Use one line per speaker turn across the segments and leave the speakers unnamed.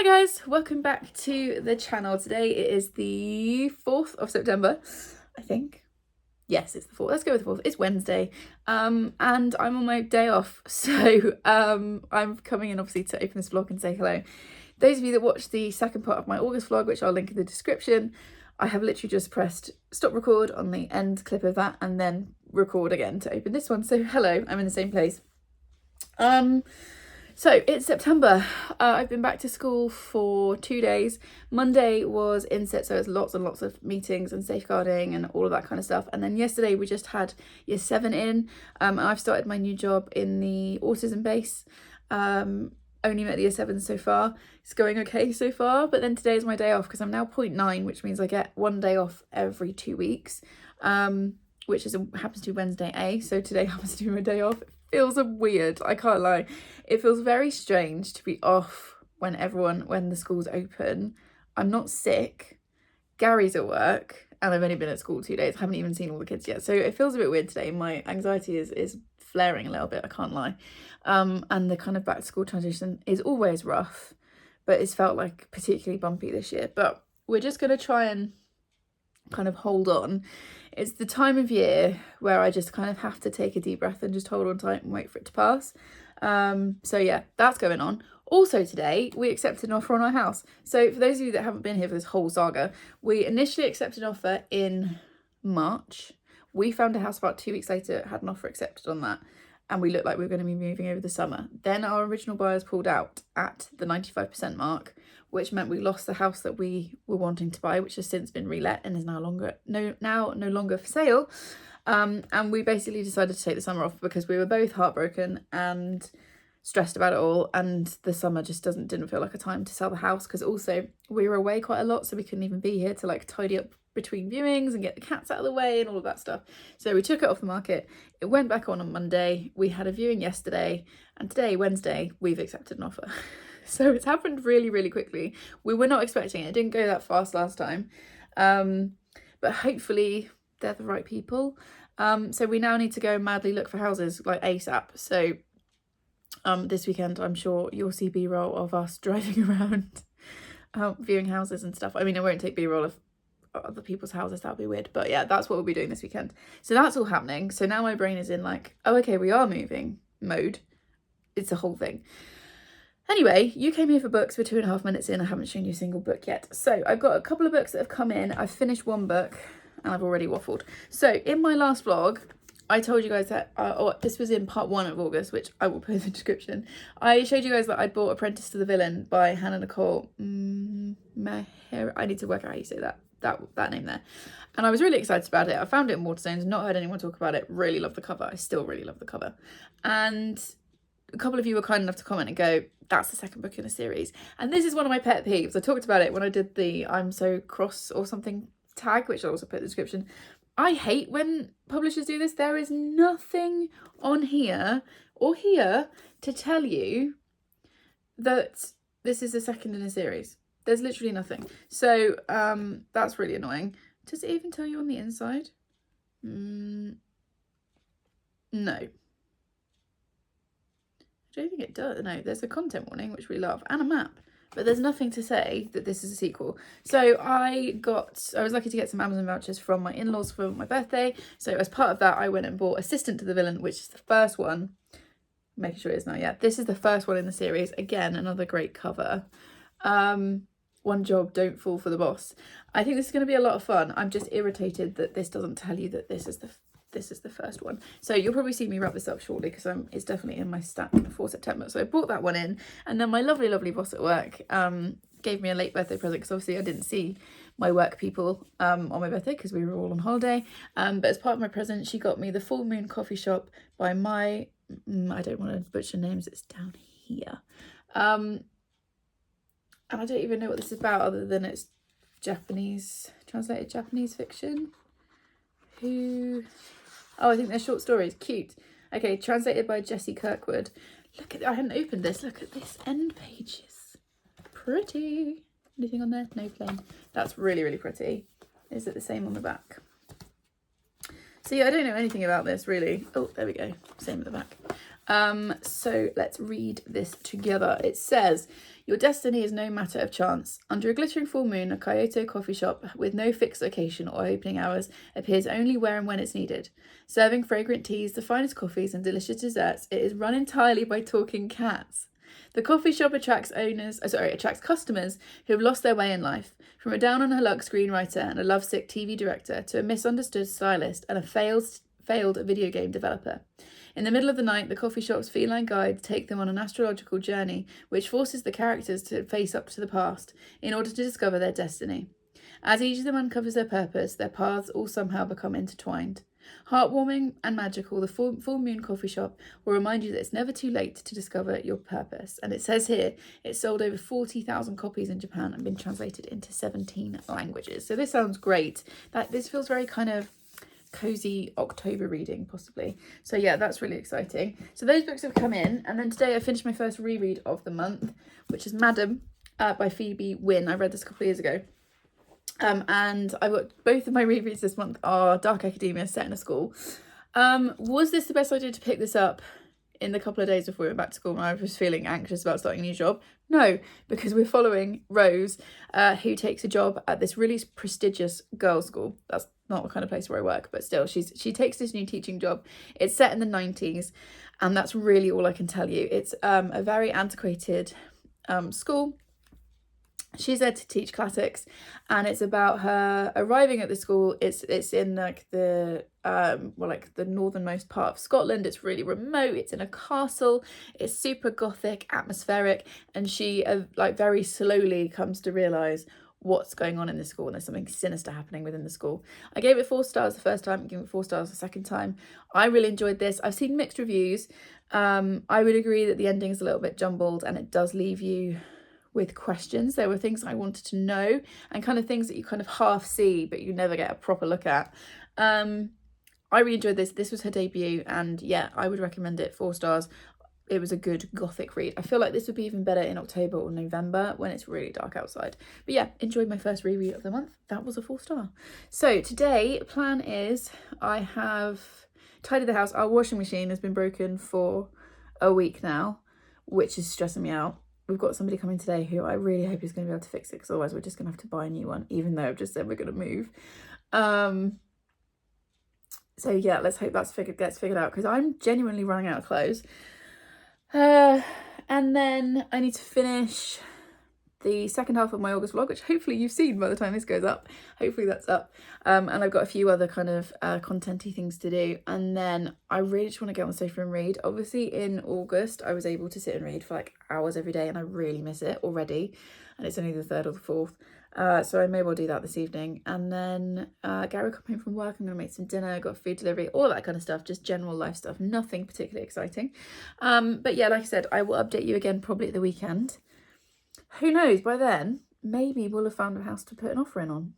Hi guys, welcome back to the channel. Today it is the 4th of September, I think. Yes, it's the 4th. Let's go with the 4th. It's Wednesday, and I'm on my day off, so I'm coming in obviously to open this vlog and say hello. Those of you that watched the second part of my August vlog, which I'll link in the description, I have literally just pressed stop record on the end clip of that and then record again to open this one. So hello, I'm in the same place. So it's September. I've been back to school for 2 days. Monday was inset, so it's lots and lots of meetings and safeguarding and all of that kind of stuff. And then yesterday we just had year 7 in. And I've started my new job in the autism base. Only met the year 7 so far. It's going okay so far, but then today is my day off because I'm now 0.9, which means I get 1 day off every 2 weeks, which happens to be Wednesday A. So today happens to be my day off. Feels weird, I can't lie. It feels very strange to be off when the school's open. I'm not sick, Gary's at work, and I've only been at school 2 days. I haven't even seen all the kids yet, so it feels a bit weird today. My anxiety is flaring a little bit, I can't lie. And the kind of back to school transition is always rough, but it's felt like particularly bumpy this year. But we're just going to try and kind of hold on. It's the time of year where I just kind of have to take a deep breath and just hold on tight and wait for it to pass. So yeah, that's going on. Also today, we accepted an offer on our house. So for those of you that haven't been here for this whole saga, we initially accepted an offer in March. We found a house about 2 weeks later, had an offer accepted on that, and we looked like we were going to be moving over the summer. Then our original buyers pulled out at the 95% mark, which meant we lost the house that we were wanting to buy, which has since been relet and is no longer for sale. And we basically decided to take the summer off because we were both heartbroken and stressed about it all, and the summer just didn't feel like a time to sell the house, because also we were away quite a lot, so we couldn't even be here to like tidy up between viewings and get the cats out of the way and all of that stuff. So we took it off the market. It went back on Monday. We had a viewing yesterday, and today, Wednesday, we've accepted an offer. So it's happened really, really quickly. We were not expecting it. It didn't go that fast last time. But hopefully they're the right people. So we now need to go and madly look for houses like ASAP. So this weekend, I'm sure you'll see B-roll of us driving around, viewing houses and stuff. I mean, I won't take B-roll of other people's houses. That'd be weird. But yeah, that's what we'll be doing this weekend. So that's all happening. So now my brain is in like, oh, okay, we are moving mode. It's a whole thing. Anyway, you came here for books. We're 2.5 minutes in. I haven't shown you a single book yet. So I've got a couple of books that have come in. I've finished one book and I've already waffled. So in my last vlog, I told you guys that, this was in part 1 of August, which I will put in the description. I showed you guys that I'd bought Apprentice to the Villain by Hannah Nicole Meher. I need to work out how you say that name there. And I was really excited about it. I found it in Waterstones, not heard anyone talk about it. Really love the cover. I still really love the cover. And a couple of you were kind enough to comment and go, that's the second book in a series. And this is one of my pet peeves. I talked about it when I did the I'm so cross or something tag, which I'll also put in the description. I hate when publishers do this. There is nothing on here or here to tell you that this is the second in a series. There's literally nothing. So that's really annoying. Does it even tell you on the inside? No. I don't think it does. No, there's a content warning, which we love, and a map, but there's nothing to say that this is a sequel. So I was lucky to get some Amazon vouchers from my in-laws for my birthday. So as part of that, I went and bought Assistant to the Villain, which is the first one. Making sure it is now. Yeah, this is the first one in the series. Again, another great cover. One job, don't fall for the boss. I think this is going to be a lot of fun. I'm just irritated that this doesn't tell you that this is the first one. So you'll probably see me wrap this up shortly because it's definitely in my stack for September. So I brought that one in, and then my lovely boss at work gave me a late birthday present because obviously I didn't see my work people on my birthday because we were all on holiday. But as part of my present, she got me the Full Moon Coffee Shop by I don't want to butcher names, it's down here. And I don't even know what this is about other than it's translated Japanese fiction. Oh, I think they're short stories. Cute. Okay, translated by Jessie Kirkwood. Look at, I hadn't opened this. Look at this end pages. Pretty. Anything on there? No, plain. That's really, really pretty. Is it the same on the back? So yeah, I don't know anything about this really. Oh, there we go. Same at the back. So let's read this together. It says, your destiny is no matter of chance. Under a glittering full moon, a Kyoto coffee shop with no fixed location or opening hours appears only where and when it's needed. Serving fragrant teas, the finest coffees and delicious desserts, it is run entirely by talking cats. The coffee shop attracts customers who have lost their way in life, from a down-on-her-luck screenwriter and a lovesick TV director to a misunderstood stylist and a failed video game developer. In the middle of the night, the coffee shop's feline guides take them on an astrological journey, which forces the characters to face up to the past in order to discover their destiny. As each of them uncovers their purpose, their paths all somehow become intertwined. Heartwarming and magical, the full moon coffee shop will remind you that it's never too late to discover your purpose. And it says here, it sold over 40,000 copies in Japan and been translated into 17 languages. So this sounds great. This feels very kind of cozy October reading, possibly. So yeah, that's really exciting. So those books have come in, and then today I finished my first reread of the month, which is Madam by Phoebe Wynne. I read this a couple of years ago. And I've got both of my rereads this month are dark academia set in a school. Was this the best idea to pick this up in the couple of days before we went back to school when I was feeling anxious about starting a new job? No, because we're following Rose, who takes a job at this really prestigious girls' school. That's not the kind of place where I work, but still, she takes this new teaching job. It's set in the 90s, and that's really all I can tell you. It's a very antiquated school. She's there to teach classics, and it's about her arriving at the school. It's in like the the northernmost part of Scotland. It's really remote. It's in a castle. It's super gothic, atmospheric, and she very slowly comes to realise what's going on in the school, and there's something sinister happening within the school. I gave it 4 stars the first time, I gave it 4 stars the second time. I really enjoyed this. I've seen mixed reviews. I would agree that the ending is a little bit jumbled, and it does leave you with questions. There were things I wanted to know, and kind of things that you kind of half see but you never get a proper look at. I really enjoyed this. This was her debut, and yeah, I would recommend it. 4 stars. It was a good gothic read. I feel like this would be even better in October or November when it's really dark outside. But yeah, enjoyed my first reread of the month. That was a 4 star. So today, plan is I have tidied the house. Our washing machine has been broken for a week now, which is stressing me out. We've got somebody coming today who I really hope is going to be able to fix it, because otherwise we're just going to have to buy a new one, even though I've just said we're going to move. So yeah, let's hope gets figured out, because I'm genuinely running out of clothes. And then I need to finish the second half of my August vlog, which hopefully you've seen by the time this goes up. Hopefully that's up. And I've got a few other kind of content-y things to do. And then I really just want to get on the sofa and read. Obviously in August, I was able to sit and read for like hours every day, and I really miss it already. And it's only the 3rd or the 4th. So I may well do that this evening. And then Gary will come home from work. I'm going to make some dinner, got food delivery, all that kind of stuff, just general life stuff, nothing particularly exciting. But yeah, like I said, I will update you again probably at the weekend. Who knows, by then, maybe we'll have found a house to put an offer in on.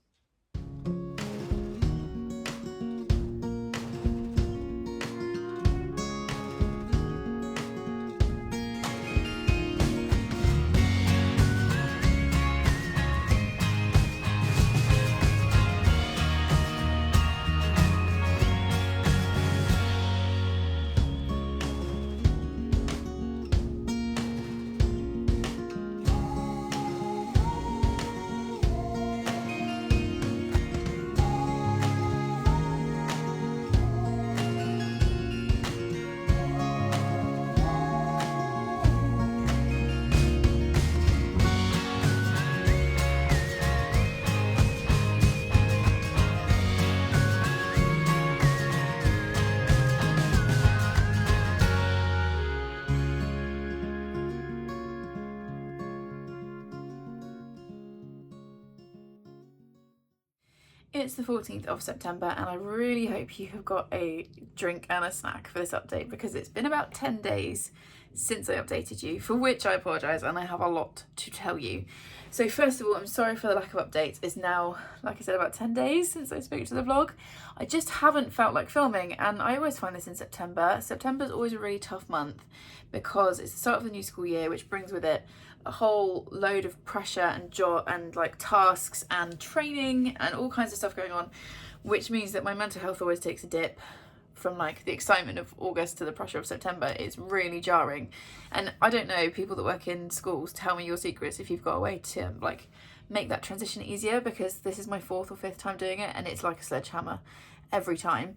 It's the 14th of September, and I really hope you have got a drink and a snack for this update, because it's been about 10 days since I updated you, for which I apologise, and I have a lot to tell you. So first of all, I'm sorry for the lack of updates. It's now, like I said, about 10 days since I spoke to the vlog. I just haven't felt like filming, and I always find this in September. September's always a really tough month because it's the start of the new school year, which brings with it a whole load of pressure and job and like tasks and training and all kinds of stuff going on, which means that my mental health always takes a dip from like the excitement of August to the pressure of September is really jarring. And I don't know, people that work in schools, tell me your secrets if you've got a way to like make that transition easier, because this is my 4th or 5th time doing it and it's like a sledgehammer every time.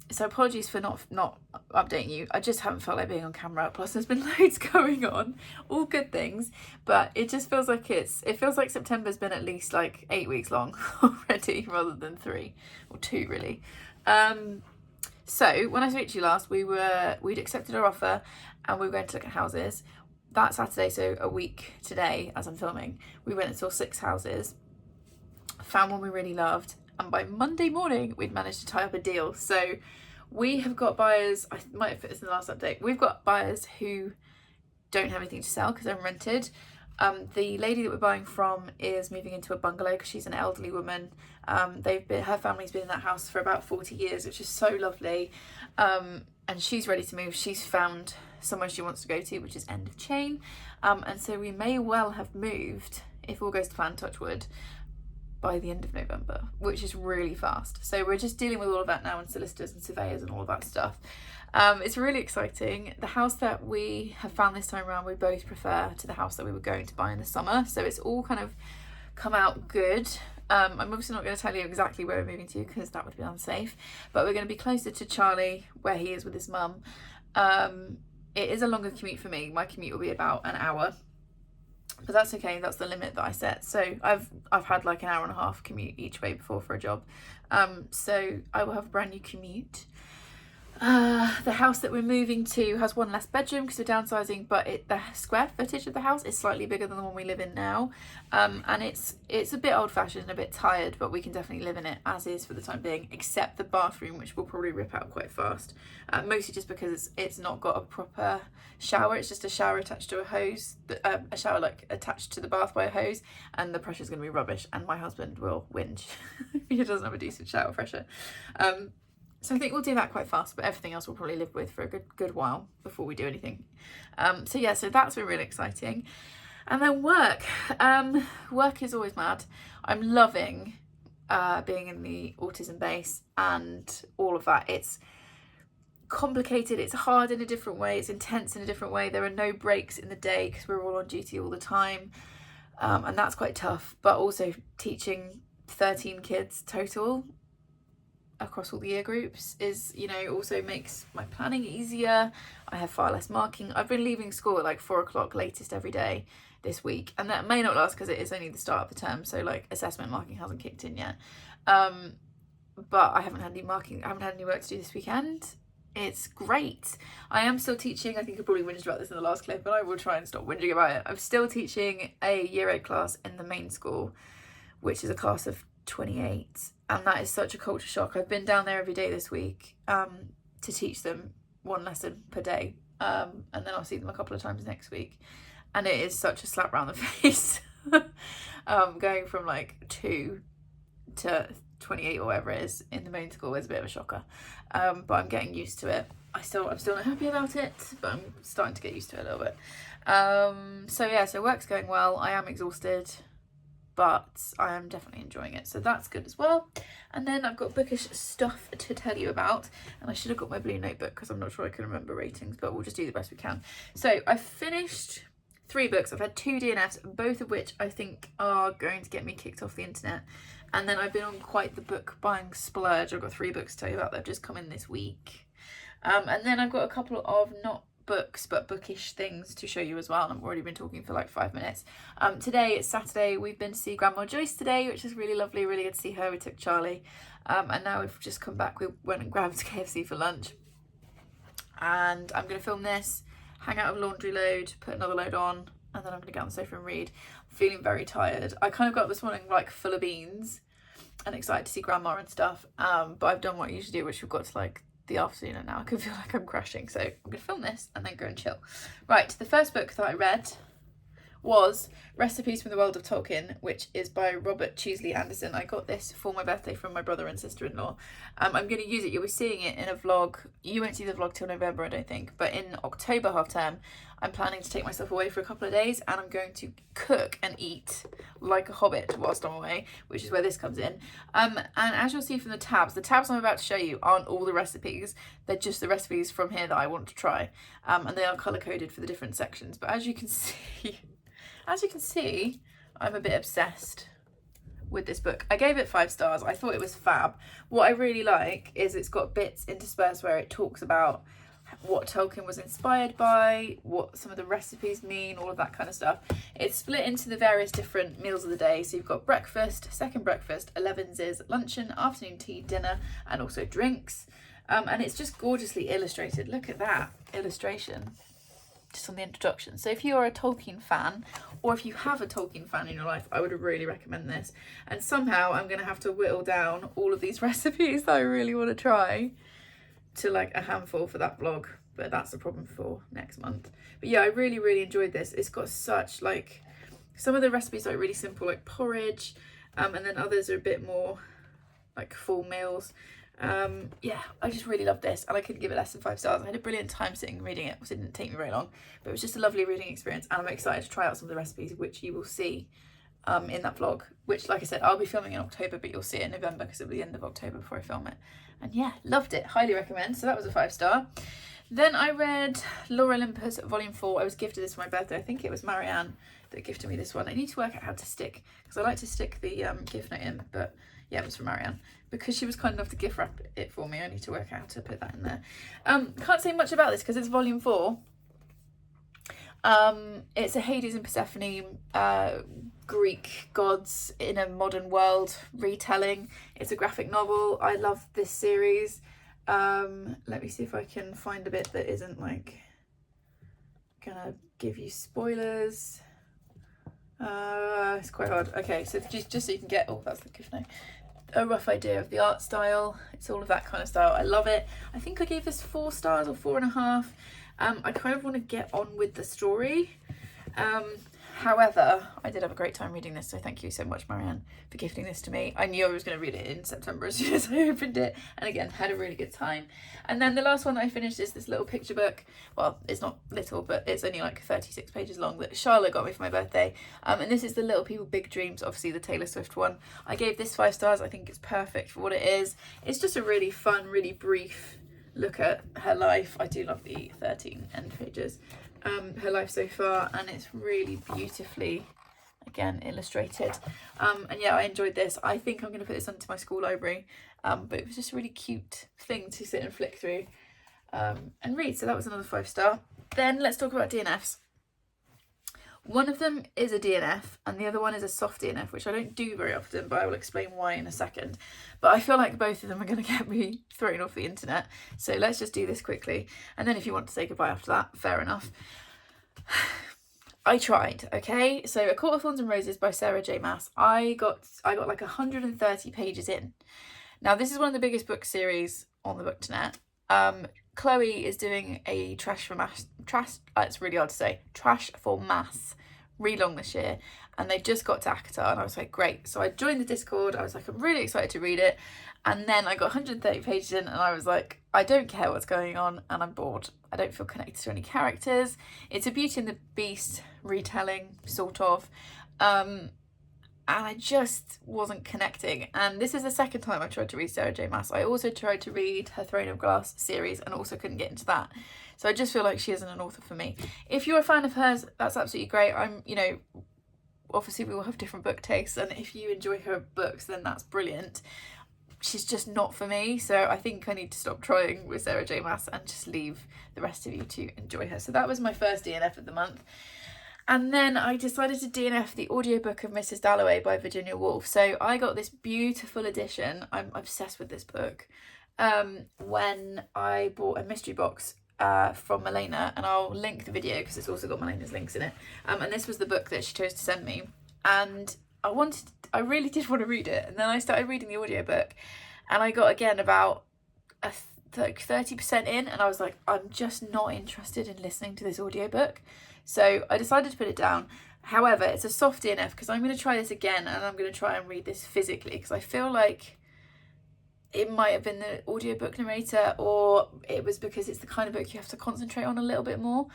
So apologies for not updating you. I just haven't felt like being on camera. Plus there's been loads going on, all good things, but it just feels like it feels like September's been at least like 8 weeks long already, rather than 3 or 2 really. So when I spoke to you last, we'd accepted our offer and we were going to look at houses. That Saturday, so a week today as I'm filming, we went and saw 6 houses, found one we really loved, and by Monday morning we'd managed to tie up a deal. So we have got buyers, I might have put this in the last update, we've got buyers who don't have anything to sell because they're rented. The lady that we're buying from is moving into a bungalow because she's an elderly woman. Her family's been in that house for about 40 years, which is so lovely. And she's ready to move. She's found somewhere she wants to go to, which is end of chain. And so we may well have moved, if all goes to plan, touch wood, by the end of November, which is really fast. So we're just dealing with all of that now, and solicitors and surveyors and all of that stuff. It's really exciting. The house that we have found this time around, we both prefer to the house that we were going to buy in the summer. So it's all kind of come out good. I'm obviously not going to tell you exactly where we're moving to because that would be unsafe, but we're going to be closer to Charlie, where he is with his mum. It is a longer commute for me. My commute will be about an hour, but that's okay. That's the limit that I set. So I've had like an hour and a half commute each way before for a job. So I will have a brand new commute. The house that we're moving to has one less bedroom because we're downsizing, but the square footage of the house is slightly bigger than the one we live in now. And it's a bit old-fashioned and a bit tired, but we can definitely live in it as is for the time being, except the bathroom, which we'll probably rip out quite fast. Mostly just because it's not got a proper shower. It's just a shower attached to a hose, a shower like attached to the bath by a hose, and the pressure's going to be rubbish, and my husband will whinge if he doesn't have a decent shower pressure. So I think we'll do that quite fast, but everything else we'll probably live with for a good while before we do anything. So yeah, so that's been really exciting. And then work. Work is always mad. I'm loving being in the autism base and all of that. It's complicated, it's hard in a different way, it's intense in a different way. There are no breaks in the day because we're all on duty all the time. And that's quite tough, but also teaching 13 kids total across all the year groups is, also makes my planning easier. I have far less marking. I've been leaving school at like 4 o'clock latest every day this week, and that may not last because it is only the start of the term, so like assessment marking hasn't kicked in yet. But I haven't had any marking, I haven't had any work to do this weekend. It's great. I am still teaching. I think I probably whinged about this in the last clip, but I will try and stop whinging about it. I'm still teaching a year 8 class in the main school, which is a class of 28, and that is such a culture shock. I've been down there every day this week to teach them 1 lesson per day, and then I'll see them a couple of times next week, and it is such a slap round the face. Going from like 2 to 28 or whatever it is in the main school is a bit of a shocker, but I'm getting used to it. I'm still not happy about it, but I'm starting to get used to it a little bit. So yeah, so work's going well. I am exhausted, but I am definitely enjoying it, so that's good as well. And then I've got bookish stuff to tell you about, and I should have got my blue notebook because I'm not sure I can remember ratings, but we'll just do the best we can. So I finished 3 books. I've had 2 Dnfs, both of which I think are going to get me kicked off the internet. And then I've been on quite the book buying splurge. I've got 3 books to tell you about that have just come in this week. And then I've got a couple of not books but bookish things to show you as well, and I've already been talking for like 5 minutes. Today it's Saturday. We've been to see Grandma Joyce today, which is really lovely, really good to see her. We took Charlie, and now we've just come back. We went and grabbed KFC for lunch, and I'm going to film this, hang out a laundry load, put another load on, and then I'm going to get on the sofa and read. I'm feeling very tired. I kind of got up this morning like full of beans and excited to see Grandma and stuff, but I've done what I usually do, which we've got to like the afternoon, and now I can feel like I'm crashing, so I'm gonna film this and then go and chill. Right, the first book that I read was Recipes from the World of Tolkien, which is by Robert Cheesley Anderson. I got this for my birthday from my brother and sister-in-law. I'm going to use it. You'll be seeing it in a vlog. You won't see the vlog till November, I don't think, but in October half term, I'm planning to take myself away for a couple of days, and I'm going to cook and eat like a hobbit whilst I'm away, which is where this comes in. And as you'll see from the tabs I'm about to show you aren't all the recipes. They're just the recipes from here that I want to try. And they are colour-coded for the different sections. But as you can see, I'm a bit obsessed with this book. I gave it 5 stars. I thought it was fab. What I really like is it's got bits interspersed where it talks about what Tolkien was inspired by, what some of the recipes mean, all of that kind of stuff. It's split into the various different meals of the day. So you've got breakfast, second breakfast, 11s, luncheon, afternoon tea, dinner, and also drinks. And it's just gorgeously illustrated. Look at that illustration just on the introduction. So if you are a Tolkien fan, or if you have a Tolkien fan in your life, I would really recommend this. And somehow I'm going to have to whittle down all of these recipes that I really want to try to like a handful for that vlog, but that's a problem for next month. But yeah, I really enjoyed this. It's got such like, some of the recipes are really simple, like porridge, and then others are a bit more like full meals. Yeah, I just really loved this, and I couldn't give it less than 5 stars. I had a brilliant time sitting reading it, so it didn't take me very long, but it was just a lovely reading experience, and I'm excited to try out some of the recipes, which you will see in that vlog, which, like I said, I'll be filming in October, but you'll see it in November because it'll be the end of October before I film it. And yeah, loved it, highly recommend. So that was a 5 star. Then I read Lore Olympus Volume 4. I was gifted this for my birthday. I think it was Marianne that gifted me this one. I need to work out how to stick, because I like to stick the gift note in, but yeah, it was from Marianne. Because she was kind enough to gift wrap it for me, I need to work out how to put that in there. Can't say much about this because it's Volume 4. It's a Hades and Persephone Greek gods in a modern world retelling. It's a graphic novel. I love this series. Let me see if I can find a bit that isn't like gonna give you spoilers. It's quite hard. Okay, so just so you can get, oh, that's the gift note, a rough idea of the art style. It's all of that kind of style. I love it. I think I gave this 4 stars or 4.5. I kind of want to get on with the story. However, I did have a great time reading this, so thank you so much, Marianne, for gifting this to me. I knew I was going to read it in September as soon as I opened it, and again, had a really good time. And then the last one that I finished is this little picture book. Well, it's not little, but it's only like 36 pages long, that Charlotte got me for my birthday. And this is the Little People Big Dreams, obviously the Taylor Swift one. I gave this 5 stars. I think it's perfect for what it is. It's just a really fun, really brief look at her life. I do love the 13 end pages. Her life so far, and it's really beautifully, again, illustrated. And yeah, I enjoyed this. I think I'm going to put this onto my school library, but it was just a really cute thing to sit and flick through and read. So that was another 5 star. Then let's talk about DNFs. One of them is a DNF and the other one is a soft DNF, which I don't do very often, but I will explain why in a second. But I feel like both of them are going to get me thrown off the internet. So let's just do this quickly. And then if you want to say goodbye after that, fair enough. I tried, okay? So A Court of Thorns and Roses by Sarah J Maas. I got like 130 pages in. Now, this is one of the biggest book series on the Booknet. Chloe is doing a Trash for Mass read-along this year, and they just got to ACOTAR, and I was like, great. So I joined the Discord. I was like, I'm really excited to read it. And then I got 130 pages in, and I was like, I don't care what's going on, and I'm bored. I don't feel connected to any characters. It's a Beauty and the Beast retelling, sort of. And I just wasn't connecting. And this is the second time I tried to read Sarah J Maas. I also tried to read her Throne of Glass series and also couldn't get into that. So I just feel like she isn't an author for me. If you're a fan of hers, that's absolutely great. Obviously we all have different book tastes, and if you enjoy her books, then that's brilliant. She's just not for me. So I think I need to stop trying with Sarah J Maas and just leave the rest of you to enjoy her. So that was my first DNF of the month. And then I decided to DNF the audiobook of Mrs. Dalloway by Virginia Woolf. So I got this beautiful edition. I'm obsessed with this book. When I bought a mystery box from Milena, and I'll link the video because it's also got Milena's links in it. And this was the book that she chose to send me. And I really did want to read it. And then I started reading the audiobook, and I got again about 30% in, and I was like, I'm just not interested in listening to this audiobook. So I decided to put it down. However, it's a soft DNF because I'm going to try this again, and I'm going to try and read this physically, because I feel like it might have been the audiobook narrator, or it was because it's the kind of book you have to concentrate on a little bit more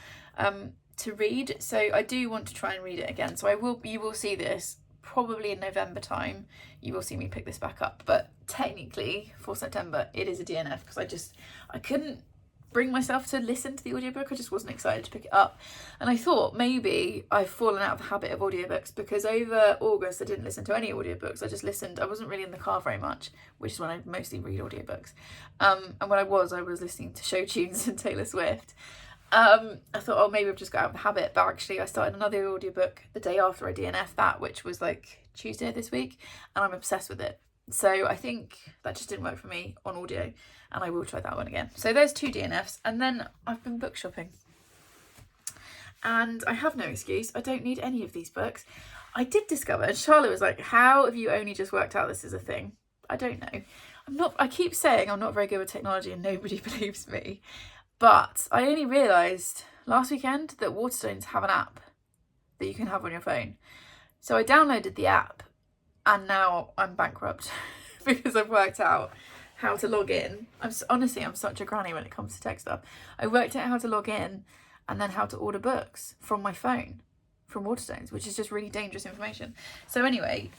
to read. So I do want to try and read it again. So you will see this probably in November time. You will see me pick this back up, but technically for September it is a DNF because I couldn't bring myself to listen to the audiobook. I just wasn't excited to pick it up, and I thought maybe I've fallen out of the habit of audiobooks, because over August I didn't listen to any audiobooks. I wasn't really in the car very much, which is when I mostly read audiobooks, and when I was listening to show tunes and Taylor Swift. I thought, oh, maybe I've just got out of the habit, but actually I started another audiobook the day after I DNF that, which was like Tuesday this week, and I'm obsessed with it. So I think that just didn't work for me on audio, and I will try that one again. So there's 2 DNFs, and then I've been book shopping. And I have no excuse. I don't need any of these books. I did discover, and Charlotte was like, how have you only just worked out this is a thing? I don't know. I keep saying I'm not very good with technology and nobody believes me. But I only realised last weekend that Waterstones have an app that you can have on your phone. So I downloaded the app, and now I'm bankrupt because I've worked out how to log in. Honestly, I'm such a granny when it comes to tech stuff. I worked out how to log in and then how to order books from my phone from Waterstones, which is just really dangerous information. So anyway,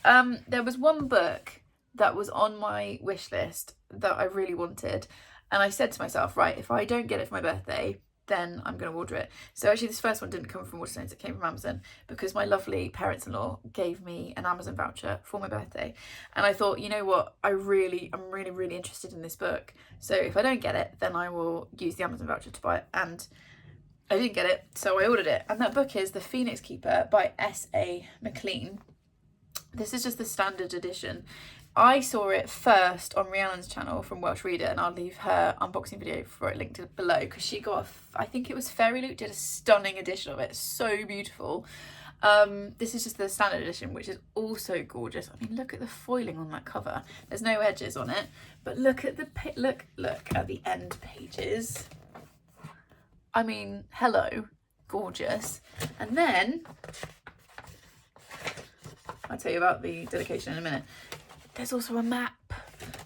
there was one book that was on my wish list that I really wanted. And I said to myself, right, if I don't get it for my birthday, then I'm going to order it. So actually this first one didn't come from Waterstones, it came from Amazon, because my lovely parents-in-law gave me an Amazon voucher for my birthday. And I thought, you know what, I'm really interested in this book. So if I don't get it, then I will use the Amazon voucher to buy it. And I didn't get it, so I ordered it. And that book is The Phoenix Keeper by S.A. McLean. This is just the standard edition. I saw it first on Rhiannon's channel from Welsh Reader, and I'll leave her unboxing video for it linked below, because she got, I think it was Fairy Loot did a stunning edition of it. It's so beautiful. This is just the standard edition, which is also gorgeous. I mean, look at the foiling on that cover. There's no edges on it, but look at the look at the end pages. I mean, hello, gorgeous. And then I'll tell you about the dedication in a minute. There's also a map.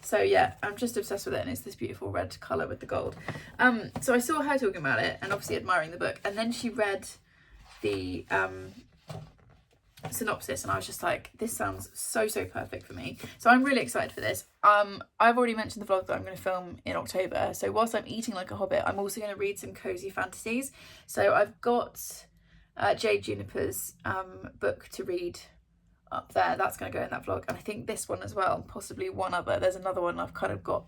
So yeah, I'm just obsessed with it, and it's this beautiful red colour with the gold. So I saw her talking about it and obviously admiring the book, and then she read the synopsis, and I was just like, this sounds so perfect for me. So I'm really excited for this. I've already mentioned the vlog that I'm going to film in October. So whilst I'm eating like a hobbit, I'm also going to read some cozy fantasies. So I've got Jade Juniper's book to read up there. That's going to go in that vlog, and I think this one as well, possibly one other. There's another one I've kind of got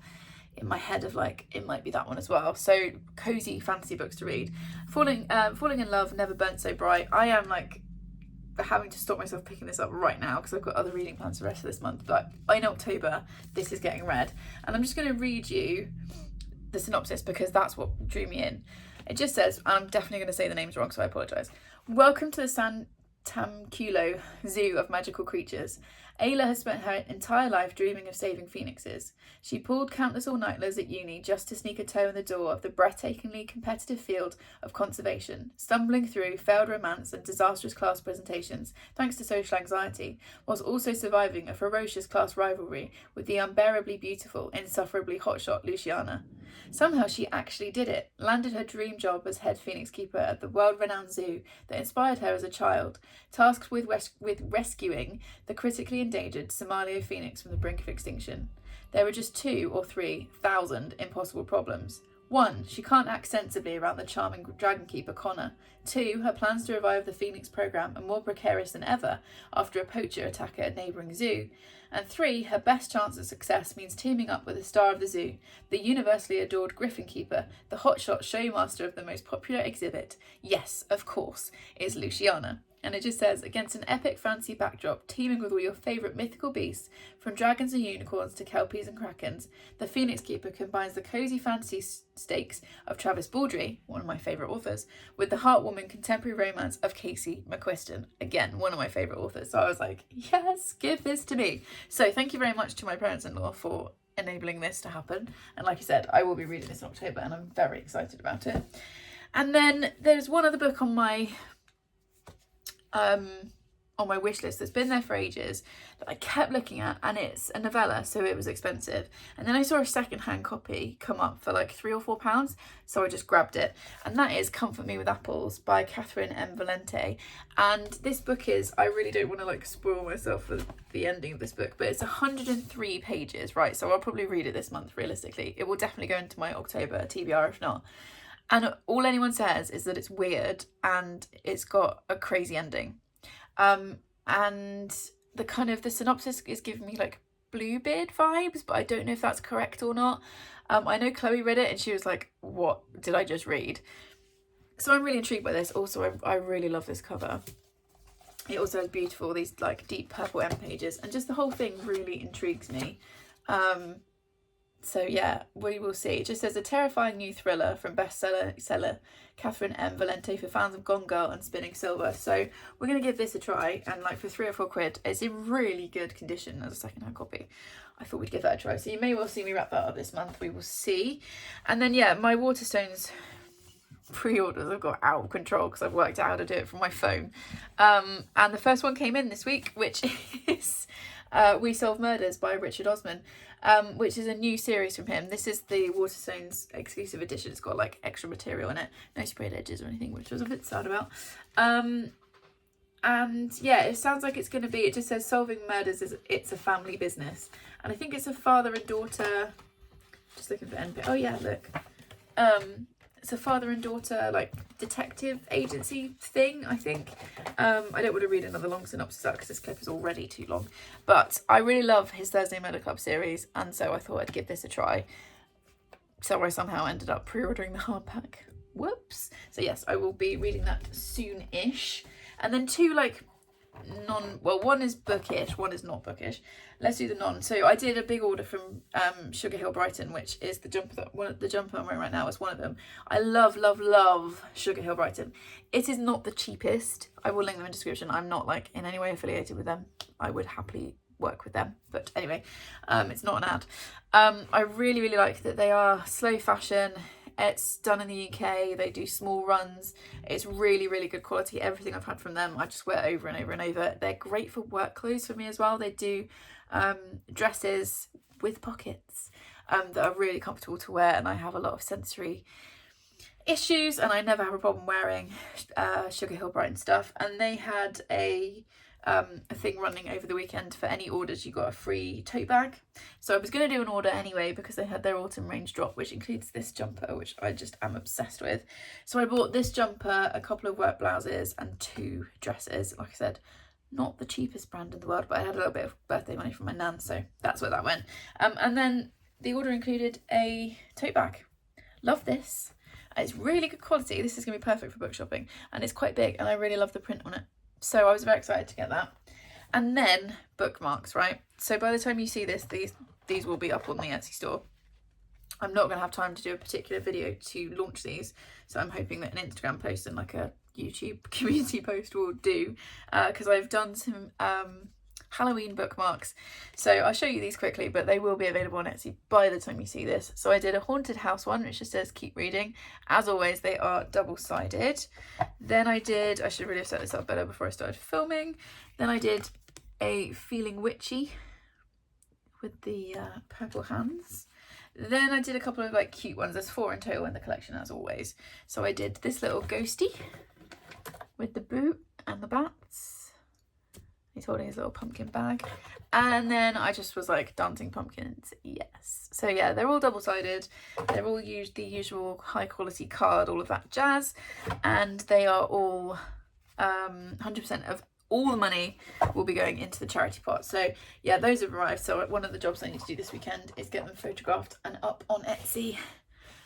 in my head of like, it might be that one as well. So cozy fantasy books to read. Falling in Love, Never Burnt So Bright. I am like having to stop myself picking this up right now because I've got other reading plans for the rest of this month, but in October this is getting read. And I'm just going to read you the synopsis because that's what drew me in. It just says, and I'm definitely going to say the names wrong, so I apologise. Welcome to the San Tamculo Zoo of Magical Creatures. Ayla has spent her entire life dreaming of saving phoenixes. She pulled countless all-nighters at uni just to sneak a toe in the door of the breathtakingly competitive field of conservation, stumbling through failed romance and disastrous class presentations thanks to social anxiety, whilst also surviving a ferocious class rivalry with the unbearably beautiful, insufferably hotshot Luciana. Somehow she actually did it, landed her dream job as head phoenix keeper at the world-renowned zoo that inspired her as a child, tasked with rescuing the critically endangered Somalia phoenix from the brink of extinction. There were just 2,000 or 3,000 impossible problems. 1, she can't act sensibly around the charming dragon keeper Connor. 2, her plans to revive the Phoenix program are more precarious than ever after a poacher attack at a neighbouring zoo. And 3, her best chance of success means teaming up with the star of the zoo, the universally adored Griffin Keeper, the hotshot showmaster of the most popular exhibit. Yes, of course, is Luciana. And it just says, against an epic fantasy backdrop teeming with all your favourite mythical beasts, from dragons and unicorns to kelpies and krakens, the Phoenix Keeper combines the cosy fantasy stakes of Travis Baldry, one of my favourite authors, with the heartwarming contemporary romance of Casey McQuiston, again, one of my favourite authors. So I was like, yes, give this to me. So thank you very much to my parents-in-law for enabling this to happen. And like I said, I will be reading this in October, and I'm very excited about it. And then there's one other book on my on my wish list that's been there for ages that I kept looking at, and it's a novella, so it was expensive. And then I saw a secondhand copy come up for like £3 or £4, so I just grabbed it. And that is Comfort Me with Apples by Catherine M. Valente. And this book is, I really don't want to like spoil myself for the ending of this book, but it's 103 pages, right? So I'll probably read it this month, realistically. It will definitely go into my October TBR if not. And all anyone says is that it's weird and it's got a crazy ending. And the kind of the synopsis is giving me like Bluebeard vibes, but I don't know if that's correct or not. I know Chloe read it and she was like, what did I just read? So I'm really intrigued by this. Also, I really love this cover. It also has beautiful, these like deep purple end pages, and just the whole thing really intrigues me. So yeah, we will see. It just says a terrifying new thriller from bestseller Catherine M. Valente for fans of Gone Girl and Spinning Silver. So we're going to give this a try, and like for £3 or £4, it's in really good condition as a secondhand copy. I thought we'd give that a try. So you may well see me wrap that up this month. We will see. And then yeah, my Waterstones pre-orders have got out of control because I've worked out how to do it from my phone. And the first one came in this week, which is We Solve Murders by Richard Osman, which is a new series from him. This is the Waterstones exclusive edition. It's got like extra material in it, no sprayed edges or anything, which I was a bit sad about. And yeah, it sounds like it's going to be, it just says solving murders is it's a family business, and I think it's a father and daughter. Just looking for NP. Oh yeah, look. It's a father and daughter like detective agency thing, I think. I don't want to read another long synopsis out because this clip is already too long, but I really love his Thursday Murder Club series, and so I thought I'd give this a try. So I somehow ended up pre-ordering the hardback. Whoops. So yes, I will be reading that soon-ish. And then two like one is bookish, one is not bookish. Let's do the non. So I did a big order from Sugar Hill Brighton, which is the jumper the jumper I'm wearing right now is one of them. I love Sugar Hill Brighton. It is not the cheapest. I will link them in the description. I'm not like in any way affiliated with them. I would happily work with them, but anyway, it's not an ad. I really like that they are slow fashion. It's done in the UK. They do small runs. It's really good quality. Everything I've had from them, I just wear over and over and over. They're great for work clothes for me as well. They do dresses with pockets that are really comfortable to wear, and I have a lot of sensory issues and I never have a problem wearing Sugar Hill Brighton stuff. And they had a thing running over the weekend. For any orders you got a free tote bag, so I was going to do an order anyway because they had their autumn range drop, which includes this jumper, which I just am obsessed with. So I bought this jumper, a couple of work blouses and 2 dresses. Like I said, not the cheapest brand in the world, but I had a little bit of birthday money from my nan, so that's where that went. And then the order included a tote bag. Love this. It's really good quality. This is going to be perfect for book shopping, and it's quite big and I really love the print on it. So I was very excited to get that. And then bookmarks, right? So by the time you see this, these will be up on the Etsy store. I'm not going to have time to do a particular video to launch these, so I'm hoping that an Instagram post and like a YouTube community post will do, because I've done some Halloween bookmarks. So I'll show you these quickly, but they will be available on Etsy by the time you see this. So I did a haunted house one, which just says keep reading. As always, they are double-sided. Then I should really have set this up better before I started filming. Then I did a feeling witchy with the purple hands. Then I did a couple of like cute ones. There's 4 in total in the collection as always. So I did this little ghosty with the boot and the bats. He's holding his little pumpkin bag. And then I just was like dancing pumpkins, yes. So yeah, they're all double-sided. They're all used the usual high quality card, all of that jazz. And they are all 100% of all the money will be going into the charity pot. So yeah, those have arrived. So one of the jobs I need to do this weekend is get them photographed and up on Etsy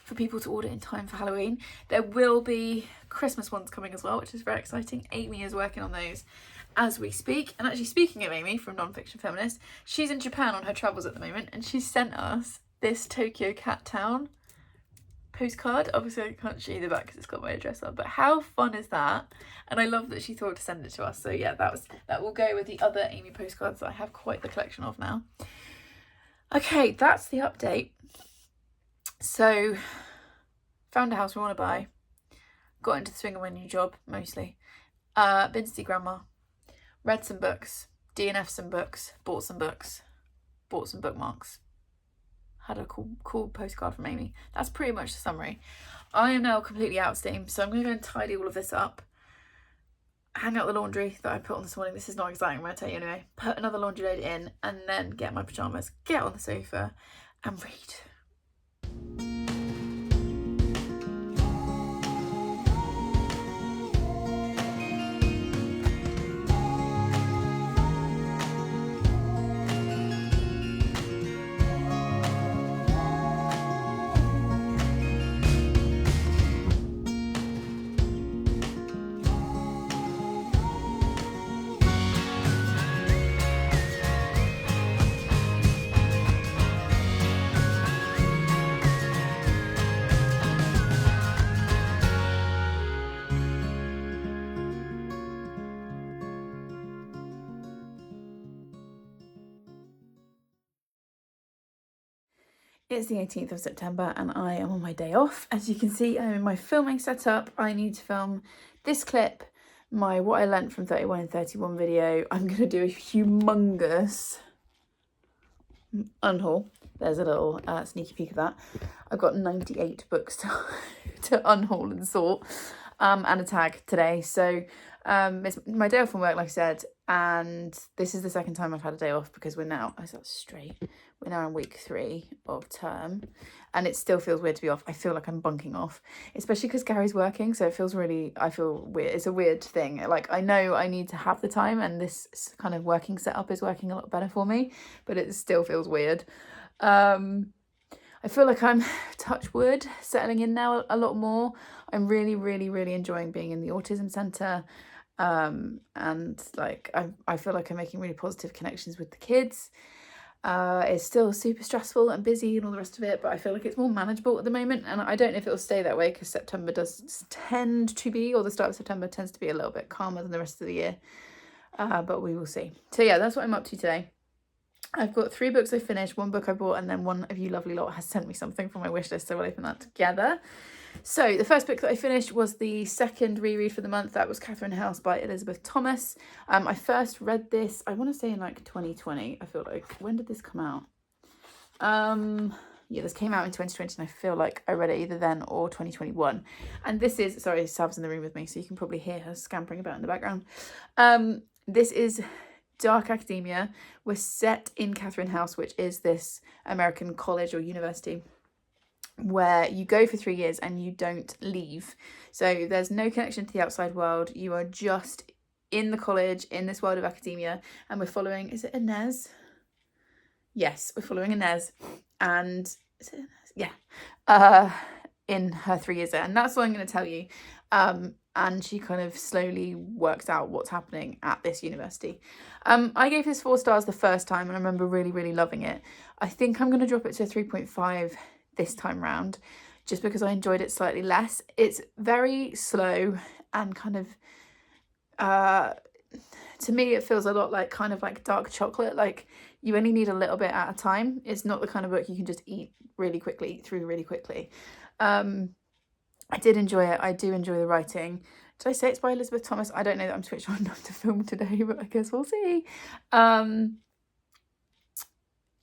for people to order in time for Halloween. There will be Christmas ones coming as well, which is very exciting. Amy is working on those as we speak. And actually, speaking of Amy from Nonfiction Feminist, she's in Japan on her travels at the moment, and she sent us this Tokyo Cat Town postcard. Obviously I can't show you the back because it's got my address on, but how fun is that? And I love that she thought to send it to us. So yeah, that will go with the other Amy postcards that I have quite the collection of now. Okay, that's the update. So found a house we want to buy, got into the swing of my new job mostly, Been to see grandma, read some books, DNFs some books, bought some bookmarks, had a cool postcard from Amy. That's pretty much the summary. I am now completely out of steam, so I'm going to go and tidy all of this up, hang out the laundry that I put on this morning. This is not exciting, I'm going to tell you anyway. Put another laundry load in, and then get my pyjamas, get on the sofa and read. It's the 18th of September and I am on my day off. As you can see, I'm in my filming setup. I need to film this clip, my what I learnt from 31 and 31 video. I'm going to do a humongous unhaul. There's a little sneaky peek of that. I've got 98 books to unhaul and sort, and a tag today. So it's my day off from work, like I said, and this is the second time I've had a day off because we're now, is that straight? We're now in week 3 of term, and it still feels weird to be off. I feel like I'm bunking off, especially because Gary's working, so it feels really, I feel weird. It's a weird thing. Like, I know I need to have the time, and this kind of working setup is working a lot better for me, but it still feels weird. I feel like I'm, touch wood, settling in now a lot more. I'm really enjoying being in the autism centre, and like I feel like I'm making really positive connections with the kids. It's still super stressful and busy and all the rest of it, but I feel like it's more manageable at the moment, and I don't know if it'll stay that way because September does tend to be, or the start of September tends to be a little bit calmer than the rest of the year, but we will see. So yeah, that's what I'm up to today. I've got 3 books I finished, 1 book I bought, and then one of you lovely lot has sent me something from my wish list, so we'll open that together. So the first book that I finished was the second reread for the month. That was Catherine House by Elizabeth Thomas. I first read this, I want to say in like 2020, I feel like. When did this come out? Yeah, this came out in 2020, and I feel like I read it either then or 2021. And this is, sorry, Sav's in the room with me, so you can probably hear her scampering about in the background. This is dark academia. We're set in Catherine House, which is this American college or university where you go for 3 years and you don't leave. So there's no connection to the outside world. You are just in the college, in this world of academia, and we're following, is it Inez? Yes, we're following Inez, and is it Inez? Yeah, in her 3 years there, and that's what I'm going to tell you. And she kind of slowly works out what's happening at this university. I gave this 4 stars the first time, and I remember really loving it. I think I'm going to drop it to 3.5 this time round, just because I enjoyed it slightly less. It's very slow and kind of, to me, it feels a lot like kind of like dark chocolate. Like, you only need a little bit at a time. It's not the kind of book you can just eat through really quickly. I did enjoy it. I do enjoy the writing. Did I say it's by Elizabeth Thomas? I don't know that I'm switched on enough to film today, but I guess we'll see.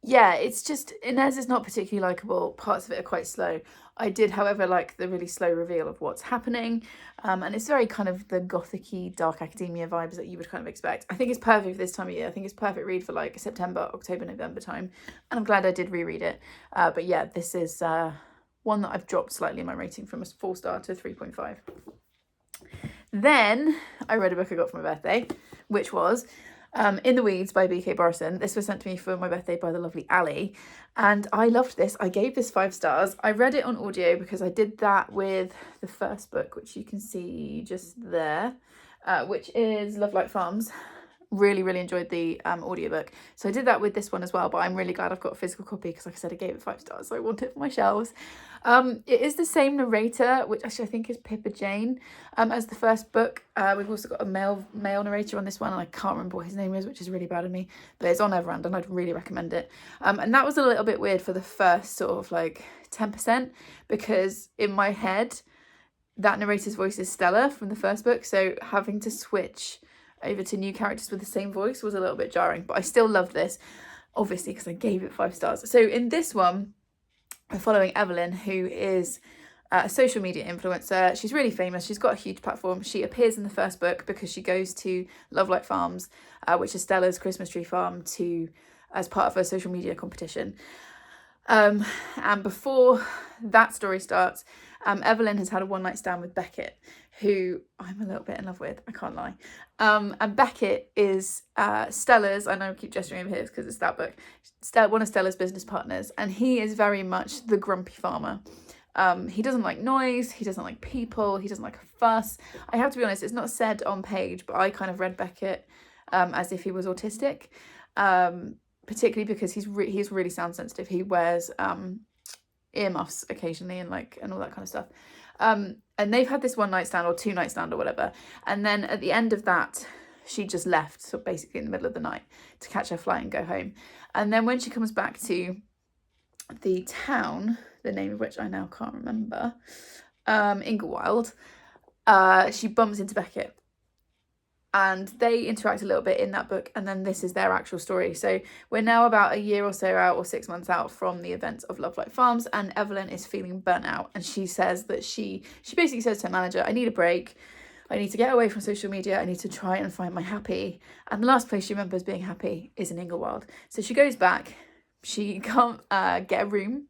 Yeah, it's just, Inez is not particularly likeable. Parts of it are quite slow. I did, however, like the really slow reveal of what's happening. And it's very kind of the gothic-y, dark academia vibes that you would kind of expect. I think it's perfect for this time of year. I think it's perfect read for like September, October, November time. And I'm glad I did reread it. But yeah, this is one that I've dropped slightly in my rating from a 4-star to 3.5. Then I read a book I got for my birthday, which was In the Weeds by B.K. Borison. This was sent to me for my birthday by the lovely Ali, and I loved this. I gave this 5 stars. I read it on audio because I did that with the first book, which you can see just there, which is Love Like Farms. Really enjoyed the audiobook, so I did that with this one as well, but I'm really glad I've got a physical copy because, like I said, I gave it 5 stars, so I want it for my shelves. It is the same narrator, which actually I think is Pippa Jane, as the first book. We've also got a male narrator on this one, and I can't remember what his name is, which is really bad of me, but it's on Everand and I'd really recommend it. And that was a little bit weird for the first sort of like 10%, because in my head that narrator's voice is Stella from the first book, so having to switch over to new characters with the same voice was a little bit jarring, but I still loved this, obviously, because I gave it 5 stars. So in this one, we're following Evelyn, who is a social media influencer. She's really famous. She's got a huge platform. She appears in the first book because she goes to Lovelight Farms, which is Stella's Christmas tree farm, as part of her social media competition. And before that story starts, Evelyn has had a one-night stand with Beckett, who I'm a little bit in love with, I can't lie. And Beckett is Stella's, I know I keep gesturing over here because it's that book, one of Stella's business partners, and he is very much the grumpy farmer. He doesn't like noise, he doesn't like people, he doesn't like a fuss. I have to be honest, it's not said on page, but I kind of read Beckett as if he was autistic, particularly because he's really sound sensitive. He wears earmuffs occasionally and all that kind of stuff. And they've had this one night stand or 2 night stand or whatever, and then at the end of that she just left, so basically in the middle of the night, to catch her flight and go home. And then when she comes back to the town, the name of which I now can't remember, Inglewild, she bumps into Beckett, and they interact a little bit in that book, and then this is their actual story. So we're now about a year or so out, or 6 months out from the events of Lovelight Farms, and Evelyn is feeling burnt out, and she says that she basically says to her manager, I need a break, I need to get away from social media, I need to try and find my happy. And the last place she remembers being happy is in Inglewild. So she goes back, she can't get a room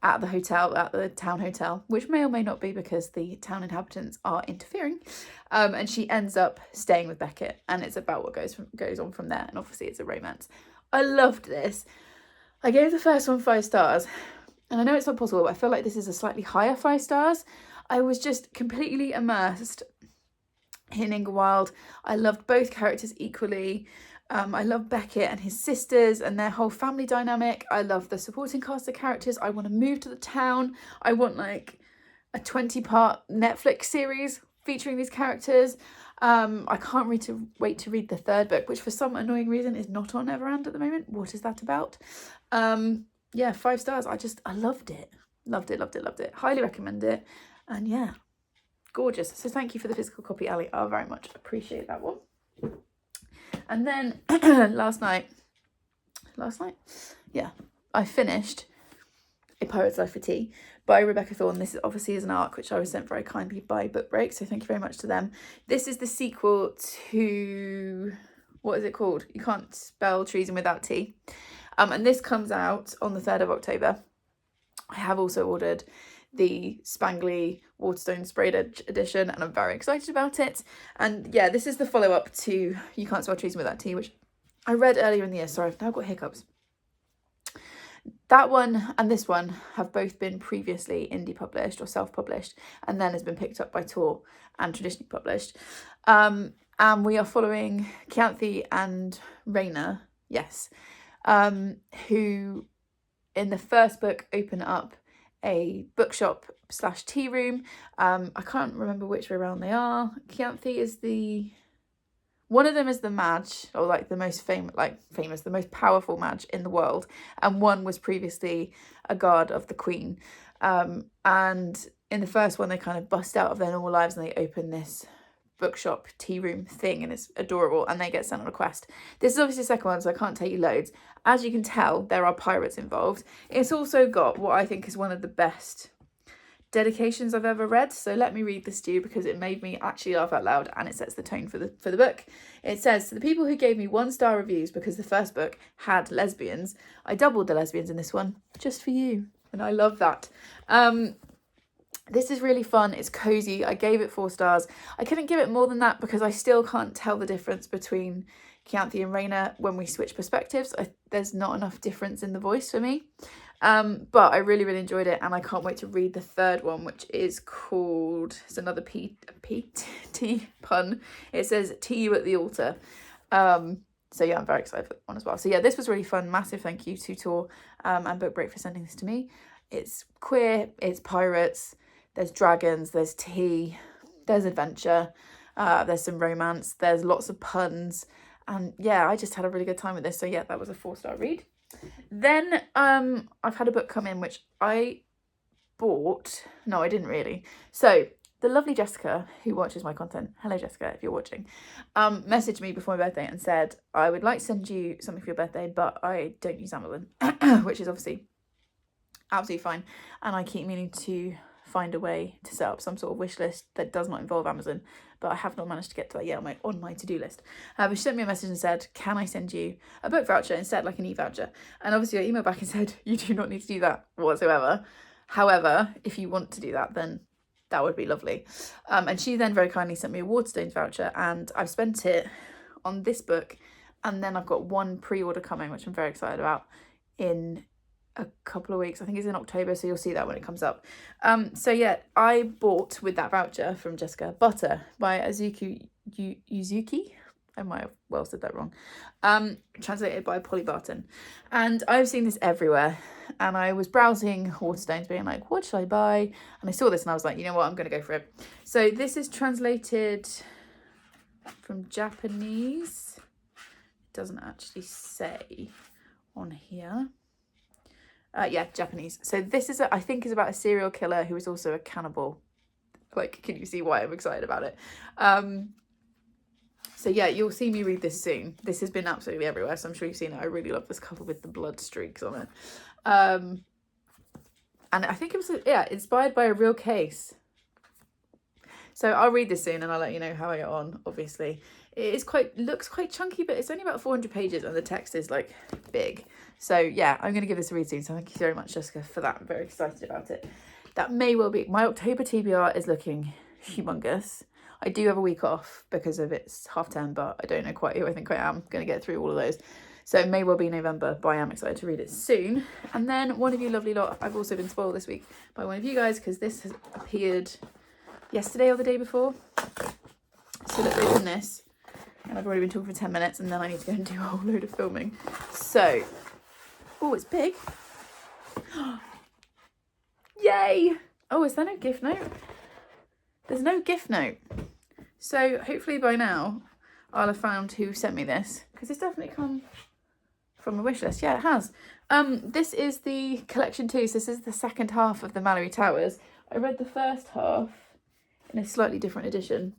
at the town hotel, which may or may not be because the town inhabitants are interfering, and she ends up staying with Beckett, and it's about what goes on from there, and obviously it's a romance. I loved this. I gave the first one 5 stars, and I know it's not possible, but I feel like this is a slightly higher 5 stars. I was just completely immersed in Inglewild. I loved both characters equally. I love Beckett and his sisters and their whole family dynamic. I love the supporting cast of characters. I want to move to the town. I want a 20-part Netflix series featuring these characters. I can't wait to read the 3rd book, which for some annoying reason is not on Everand at the moment. What is that about? Yeah, 5 stars. I loved it. Loved it. Highly recommend it. And yeah, gorgeous. So thank you for the physical copy, Ali. I very much appreciate that one. And then last night, yeah, I finished A Pirate's Life for Tea by Rebecca Thorne. This obviously is an arc which I was sent very kindly by Book Break, so thank you very much to them. This is the sequel to, what is it called? You Can't Spell Treason Without Tea. And this comes out on the 3rd of October. I have also ordered the Spangly Waterstone Sprayed Edge edition, and I'm very excited about it. And yeah, this is the follow-up to You Can't Spell Treason Without Tea, which I read earlier in the year. Sorry, I've now got hiccups. That one and this one have both been previously indie published or self-published, and then has been picked up by Tor and traditionally published. And we are following Chianthi and Raina, yes, who in the first book open up a bookshop / tea room. I can't remember which way around they are. Chianthi is one of them is the mage, or the most famous, the most powerful mage in the world, and one was previously a guard of the Queen. And in the first one, they kind of bust out of their normal lives and they open this bookshop tea room thing, and it's adorable, and they get sent on a quest. This is obviously the second one, so I can't tell you loads. As you can tell, there are pirates involved. It's also got what I think is one of the best dedications I've ever read, so let me read this to you because it made me actually laugh out loud, and it sets the tone for the book. It says, to the people who gave me 1-star reviews because the first book had lesbians, I doubled the lesbians in this one just for you, and I love that. This is really fun. It's cozy. I gave it 4 stars. I couldn't give it more than that because I still can't tell the difference between Chianthi and Raina when we switch perspectives. There's not enough difference in the voice for me. But I really, really enjoyed it, and I can't wait to read the 3rd one, which is called, it's another T pun. It says "Tea You at the Altar." So yeah, I'm very excited for that one as well. So yeah, this was really fun. Massive thank you to Tor and Book Break for sending this to me. It's queer, it's pirates, there's dragons, there's tea, there's adventure, there's some romance, there's lots of puns, and yeah, I just had a really good time with this. So yeah, that was a 4-star read. Then I've had a book come in which I bought. No, I didn't really. So the lovely Jessica, who watches my content, hello Jessica if you're watching, messaged me before my birthday and said, I would like to send you something for your birthday, but I don't use Amazon, which is obviously absolutely fine. And I keep meaning to find a way to set up some sort of wish list that does not involve Amazon, but I have not managed to get to that yet on my to-do list. But she sent me a message and said, can I send you a book voucher instead, like an e-voucher? And obviously I emailed back and said, you do not need to do that whatsoever. However, if you want to do that, then that would be lovely. And she then very kindly sent me a Waterstones voucher, and I've spent it on this book, and then I've got one pre-order coming, which I'm very excited about, in a couple of weeks. I think it's in October, so you'll see that when it comes up. So yeah, I bought with that voucher from Jessica Butter by Yuzuki. I might have well said that wrong. Translated by Polly Barton. And I've seen this everywhere. And I was browsing Waterstones being like, what should I buy? And I saw this and I was like, you know what, I'm going to go for it. So this is translated from Japanese. It doesn't actually say on here. Yeah, Japanese. So this is, I think, is about a serial killer who is also a cannibal. Like, can you see why I'm excited about it? So yeah, you'll see me read this soon. This has been absolutely everywhere, so I'm sure you've seen it. I really love this cover with the blood streaks on it. And I think it was, yeah, inspired by a real case. So I'll read this soon and I'll let you know how I get on, obviously. It is looks quite chunky, but it's only about 400 pages and the text is like big. So yeah, I'm going to give this a read soon. So thank you very much, Jessica, for that. I'm very excited about it. That may well be, my October TBR is looking humongous. I do have a week off because of it's half term, but I don't know quite who I think I am going to get through all of those. So it may well be November, but I am excited to read it soon. And then one of you lovely lot, I've also been spoiled this week by one of you guys because this has appeared yesterday or the day before. So let's open this. And I've already been talking for 10 minutes and then I need to go and do a whole load of filming. So, oh, it's big. Yay! Oh, is there no gift note? There's no gift note. So hopefully by now I'll have found who sent me this, because it's definitely come from a wish list. Yeah, it has. This is the collection 2. So this is the second half of the Mallory Towers. I read the first half in a slightly different edition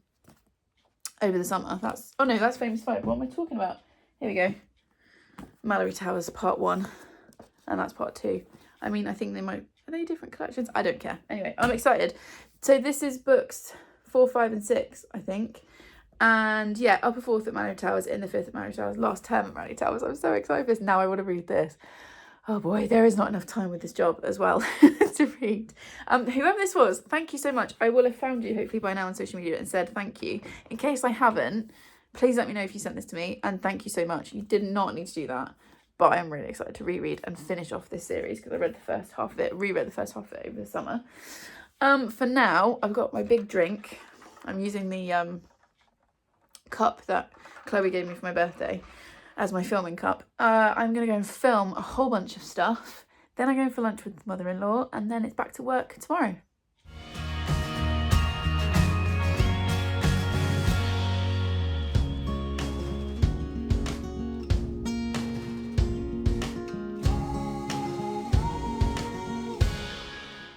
over the summer. That's Famous Five. What am I talking about? Here we go. Mallory Towers part 1, and that's part 2. I mean, I think are they different collections? I don't care. Anyway, I'm excited. So this is books 4, 5 and 6, I think. And yeah, upper 4th at Mallory Towers, in the 5th at Mallory Towers, last term at Mallory Towers. I'm so excited for this. Now I want to read this. Oh boy, there is not enough time with this job as well to read. Whoever this was, thank you so much. I will have found you hopefully by now on social media and said thank you. In case I haven't, please let me know if you sent this to me, and thank you so much. You did not need to do that, but I am really excited to reread and finish off this series because I read the first half of it, reread the first half of it over the summer. For now, I've got my big drink. I'm using the cup that Chloe gave me for my birthday as my filming cup. I'm going to go and film a whole bunch of stuff. Then I'm going for lunch with mother-in-law, and then it's back to work tomorrow.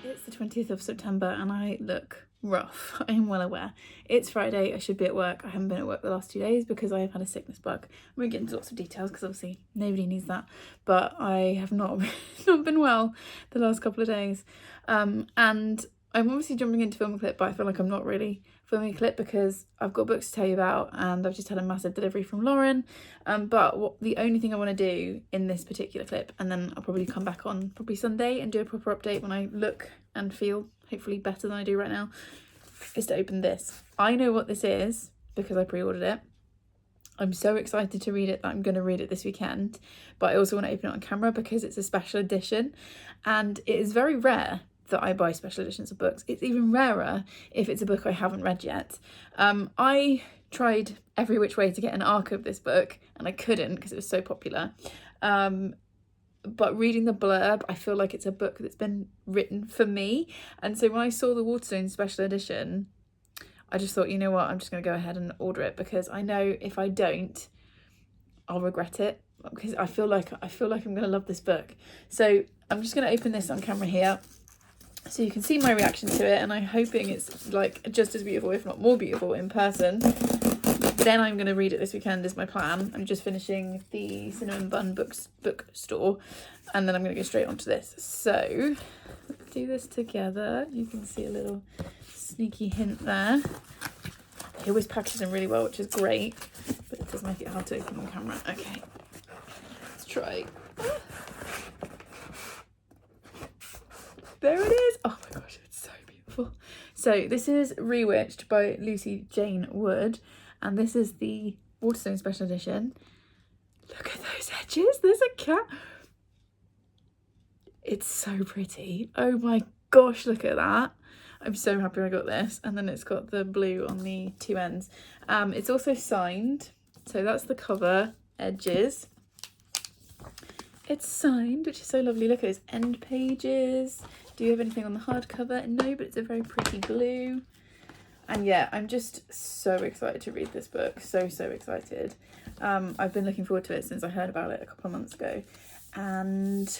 It's the 20th of September and I look rough. I am well aware. It's Friday, I should be at work. I haven't been at work the last 2 days because I have had a sickness bug. I won't get into lots of details because obviously nobody needs that, but I have not been well the last couple of days. And I'm obviously jumping into film a clip, but I feel like I'm not really filming a clip because I've got books to tell you about and I've just had a massive delivery from Lauren. But the only thing I want to do in this particular clip, and then I'll probably come back on probably Sunday and do a proper update when I look and feel hopefully better than I do right now, is to open this. I know what this is because I pre-ordered it. I'm so excited to read it that I'm going to read it this weekend, but I also want to open it on camera because it's a special edition, and it is very rare that I buy special editions of books. It's even rarer if it's a book I haven't read yet. I tried every which way to get an ARC of this book and I couldn't because it was so popular. But reading the blurb, I feel like it's a book that's been written for me. And so when I saw the Waterstones special edition, I just thought, you know what, I'm just going to go ahead and order it because I know if I don't, I'll regret it because I feel like I'm going to love this book. So I'm just going to open this on camera here. So you can see my reaction to it, and I'm hoping it's like just as beautiful, if not more beautiful, in person. Then I'm going to read it this weekend is my plan. I'm just finishing the Cinnamon Bun bookstore, and then I'm going to go straight onto this. So let's do this together. You can see a little sneaky hint there. It was packaged in really well, which is great, but it does make it hard to open on camera. Okay, let's try. There it is. Oh my gosh, it's so beautiful. So this is Rewitched by Lucy Jane Wood, and this is the Waterstone Special Edition. Look at those edges. There's a cat. It's so pretty. Oh my gosh, look at that. I'm so happy I got this. And then it's got the blue on the two ends. It's also signed. So that's the cover edges. It's signed, which is so lovely. Look at its end pages. Do you have anything on the hardcover? No, but it's a very pretty blue. And yeah, I'm just so excited to read this book. So excited. I've been looking forward to it since I heard about it a couple of months ago. And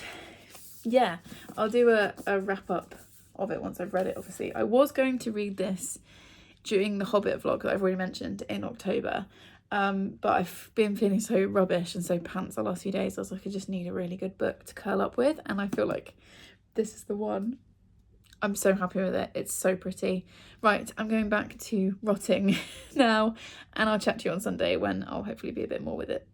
yeah, I'll do a wrap up of it once I've read it, obviously. I was going to read this during the Hobbit vlog that I've already mentioned in October. But I've been feeling so rubbish and so pants the last few days. I was like, I just need a really good book to curl up with, and I feel like this is the one. I'm so happy with it. It's so pretty. Right, I'm going back to rotting now, and I'll chat to you on Sunday when I'll hopefully be a bit more with it.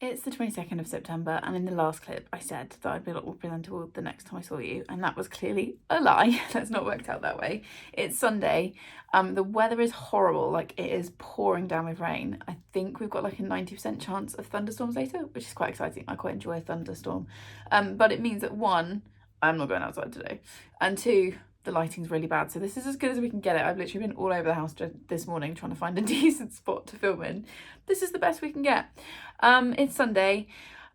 It's the 22nd of September, and in the last clip I said that I'd be a lot more presentable the next time I saw you, and that was clearly a lie. That's not worked out that way. It's Sunday. The weather is horrible, like it is pouring down with rain. I think we've got like a 90% chance of thunderstorms later, which is quite exciting. I quite enjoy a thunderstorm. But it means that one, I'm not going outside today, and two, the lighting's really bad, so this is as good as we can get it. I've literally been all over the house this morning trying to find a decent spot to film in. This is the best we can get. It's Sunday.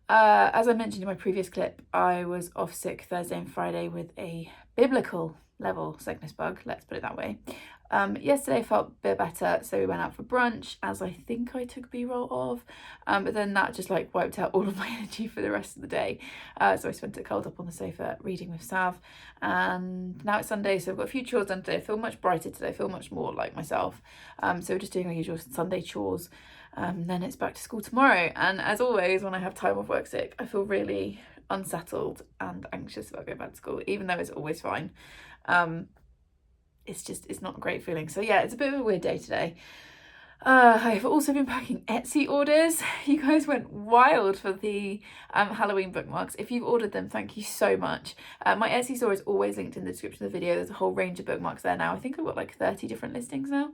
As I mentioned in my previous clip, I was off sick Thursday and Friday with a biblical level sickness bug, let's put it that way. Yesterday I felt a bit better, so we went out for brunch, as I think I took B-roll of, but then that just like wiped out all of my energy for the rest of the day. So I spent it curled up on the sofa reading with Sav, and now it's Sunday, so I've got a few chores done today. I feel much brighter today, I feel much more like myself. So we're just doing our usual Sunday chores. Then it's back to school tomorrow, and as always when I have time off work sick, I feel really unsettled and anxious about going back to school, even though it's always fine. It's not a great feeling. So yeah, it's a bit of a weird day today. I've also been packing Etsy orders. You guys went wild for the Halloween bookmarks. If you've ordered them, thank you so much. My Etsy store is always linked in the description of the video. There's a whole range of bookmarks there now. I think I've got like 30 different listings now.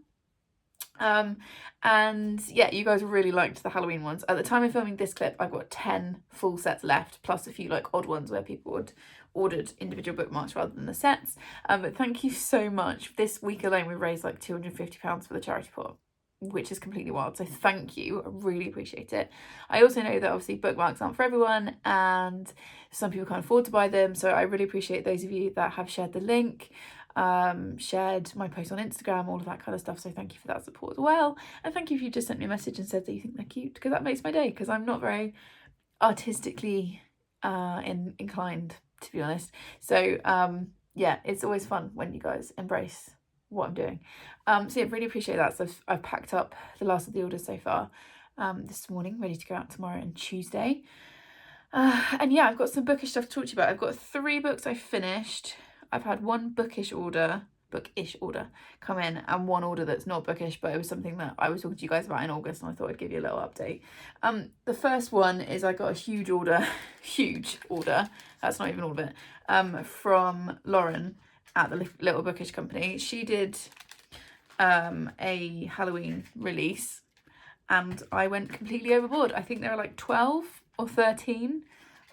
And yeah, you guys really liked the Halloween ones. At the time of filming this clip, I've got 10 full sets left, plus a few like odd ones where people would ordered individual bookmarks rather than the sets. But thank you so much. This week alone we raised like £250 for the charity pot, which is completely wild, so thank you. I really appreciate it. I also know that obviously bookmarks aren't for everyone, and some people can't afford to buy them, so I really appreciate those of you that have shared the link, shared my post on Instagram, all of that kind of stuff. So thank you for that support as well, and thank you if you just sent me a message and said that you think they're cute, because that makes my day, because I'm not very artistically inclined, to be honest. So yeah, it's always fun when you guys embrace what I'm doing. So yeah, really appreciate that. So I've packed up the last of the orders so far this morning, ready to go out tomorrow and Tuesday. And yeah, I've got some bookish stuff to talk to you about. I've got 3 books I finished. I've had one bookish order come in, and one order that's not bookish, but it was something that I was talking to you guys about in August, and I thought I'd give you a little update. The first one is I got a huge order, that's not even all of it, from Lauren at the Little Bookish Company. She did a Halloween release, and I went completely overboard. I think there are like 12 or 13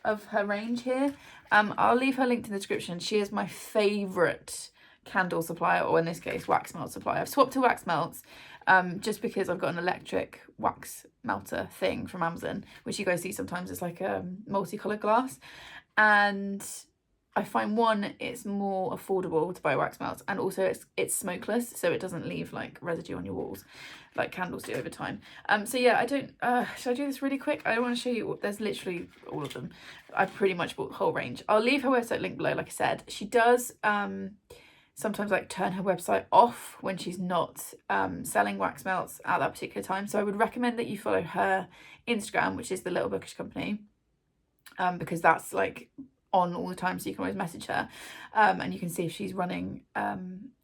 of her range here. I'll leave her linked in the description. She is my favourite candle supplier, or in this case wax melt supplier. I've swapped to wax melts just because I've got an electric wax melter thing from Amazon, which you guys see sometimes. It's like a multicoloured glass, and I find, one, it's more affordable to buy wax melts, and also it's smokeless, so it doesn't leave like residue on your walls like candles do over time. So yeah, I don't should I do this really quick? I want to show you. There's literally all of them. I've pretty much bought the whole range. I'll leave her website link below. Like I said, she does sometimes like turn her website off when she's not selling wax melts at that particular time, so I would recommend that you follow her Instagram, which is the Little Bookish Company, because that's like on all the time, so you can always message her, and you can see if she's running